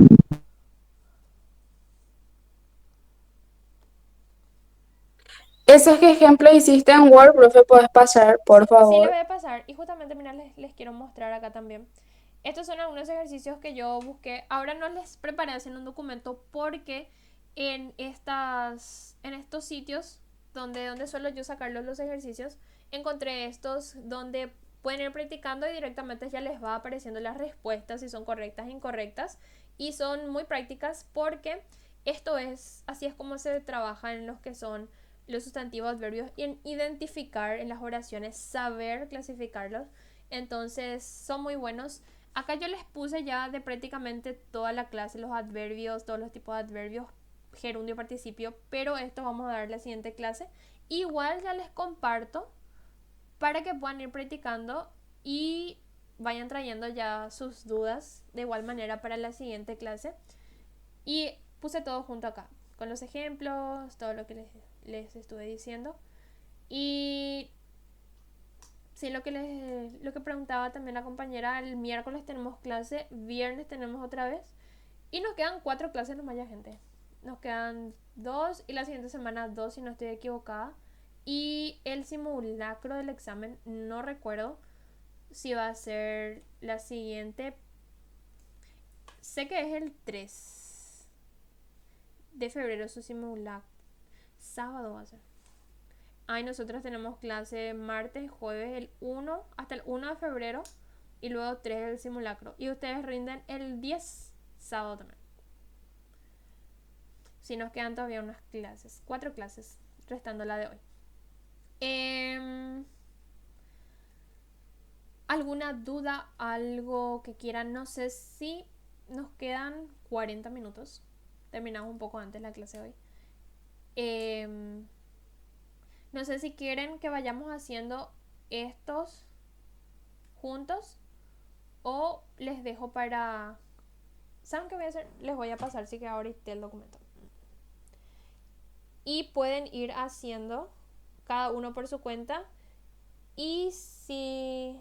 Esos ejemplos hiciste en Word, profe, puedes pasar, por Sí, les favor. voy a pasar. Y justamente, mira, les quiero mostrar acá también. Estos son algunos ejercicios que yo busqué. Ahora no les preparé haciendo un documento porque en estos sitios donde suelo yo sacar los ejercicios, encontré estos donde pueden ir practicando y directamente ya les va apareciendo las respuestas, si son correctas e incorrectas. Y son muy prácticas porque así es como se trabaja en los que son los sustantivos, adverbios, y en identificar en las oraciones, saber clasificarlos. Entonces son muy buenos. Acá yo les puse ya de prácticamente toda la clase los adverbios, todos los tipos de adverbios, gerundio, participio, pero esto vamos a dar en la siguiente clase. Igual ya les comparto para que puedan ir practicando y vayan trayendo ya sus dudas de igual manera para la siguiente clase. Y puse todo junto acá, con los ejemplos, todo lo que les estuve diciendo. Y sí, lo que preguntaba también la compañera, el miércoles tenemos clase, viernes tenemos otra vez. Y nos quedan 4 clases nomás ya, gente. Nos quedan 2 y la siguiente semana 2, si no estoy equivocada. Y el simulacro del examen, no recuerdo si va a ser la siguiente. Sé que es el 3 de febrero su simulacro. Sábado va a ser. Ay, nosotros tenemos clase martes, jueves, el 1 hasta el 1 de febrero. Y luego 3 el simulacro. Y ustedes rinden el 10, sábado también. Si nos quedan todavía unas clases, 4 clases, restando la de hoy. ¿Alguna duda? ¿Algo que quieran? No sé si nos quedan 40 minutos. Terminamos un poco antes la clase de hoy. No sé si quieren que vayamos haciendo estos juntos o les dejo para... ¿Saben qué voy a hacer? Les voy a pasar si que ahorita el documento. Y pueden ir haciendo cada uno por su cuenta. Y si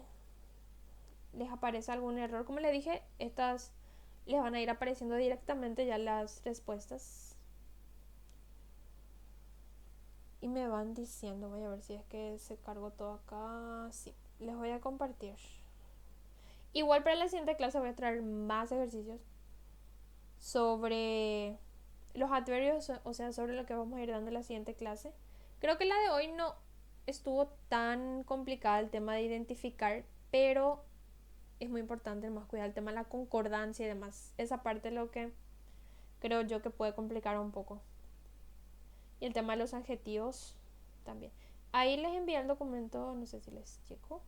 les aparece algún error, como les dije, estas les van a ir apareciendo directamente ya las respuestas. Y me van diciendo, voy a ver si es que se cargó todo acá. Sí, les voy a compartir. Igual para la siguiente clase voy a traer más ejercicios sobre los adverbios, o sea, sobre lo que vamos a ir dando en la siguiente clase. Creo que la de hoy no estuvo tan complicada el tema de identificar, pero es muy importante más cuidar el tema de la concordancia y demás. Esa parte es lo que creo yo que puede complicar un poco. Y el tema de los adjetivos también. Ahí les envié el documento, no sé si les llegó.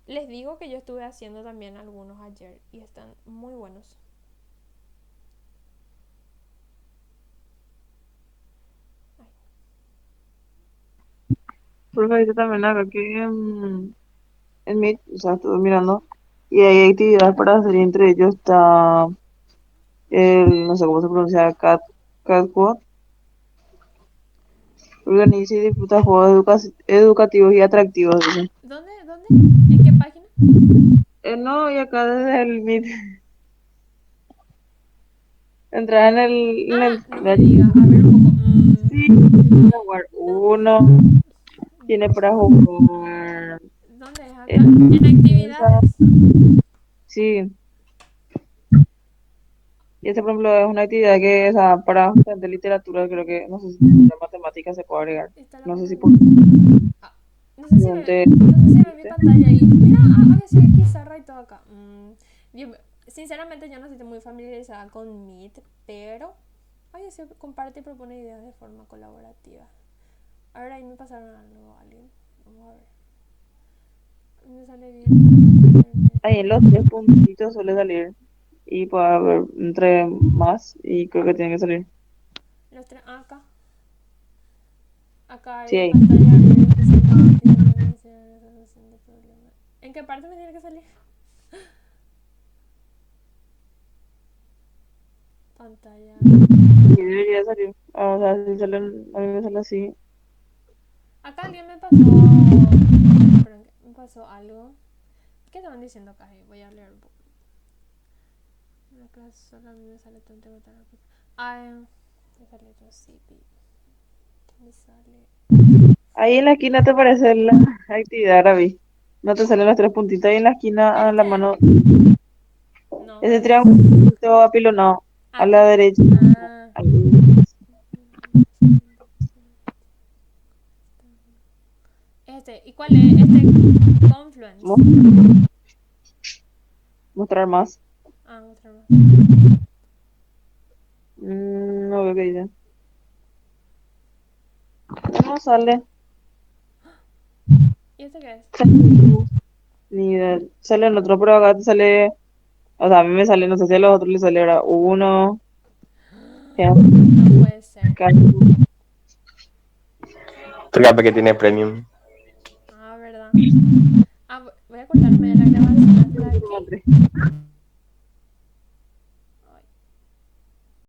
Les digo que yo estuve haciendo también algunos ayer y están muy buenos. Porque ahorita también acá que en Meet, o sea, estuve mirando, y hay actividades para hacer, y entre ellos está no sé cómo se pronuncia, Catquad, organiza y disfruta juegos educativos y atractivos, dice. ¿Dónde? ¿Dónde? ¿En qué página? No, y acá desde el Meet, entrar en Ah, no me diga. A ver un poco. sí, para jugar uno, tiene para jugar, ¿Dónde es acá? En actividades. sí. Y este, por ejemplo, es una actividad que, o sea, para estudiantes de literatura, creo que, no sé si de matemáticas se puede agregar. Está la No sé si palabra. por Ah, no sé si ve, pregunté, no sé si ve mi pantalla ahí. Mira, había sido pizarra y todo acá. Sinceramente yo no estoy muy familiarizada con Meet, pero había sido comparte y propone ideas de forma colaborativa. Ahora ahí me pasaron algo a alguien. Vamos a ver. Me sale bien. ahí en los tres puntitos suele salir. Y puede haber entre más, y creo que tiene que salir. Acá. Acá Sí, hay ahí. pantalla verde especial para utilizar la resolución de problemas. ¿En qué parte me tiene que salir? Pantalla. Sí, debería salir. O sea, si salen, a mí me sale así. Acá alguien me pasó. Esperen, me pasó algo. ¿Qué estaban diciendo acá? Voy a leer un poco. Acá solo a mí me sale tonto botar la puta. Me sale otro CP. Me sale. Ahí en la esquina te aparece la actividad, Gaby. No te salen los tres puntitos ahí en la esquina a la ¿Este? mano. No, Ese ¿verdad? triángulo apilonado a la Acá. derecha. Ah. Ahí. ¿Y cuál es? Confluence. Mostrar más. Otra más. No veo qué dice. No sale. ¿Y este qué es? Ni idea. Sale en otro, pero acá te sale. O sea, a mí me sale, no sé si a los otros les sale ahora uno. No puede ser. Fíjate que tiene premium. ¿Verdad? Voy a cortarme de la grabación hasta aquí.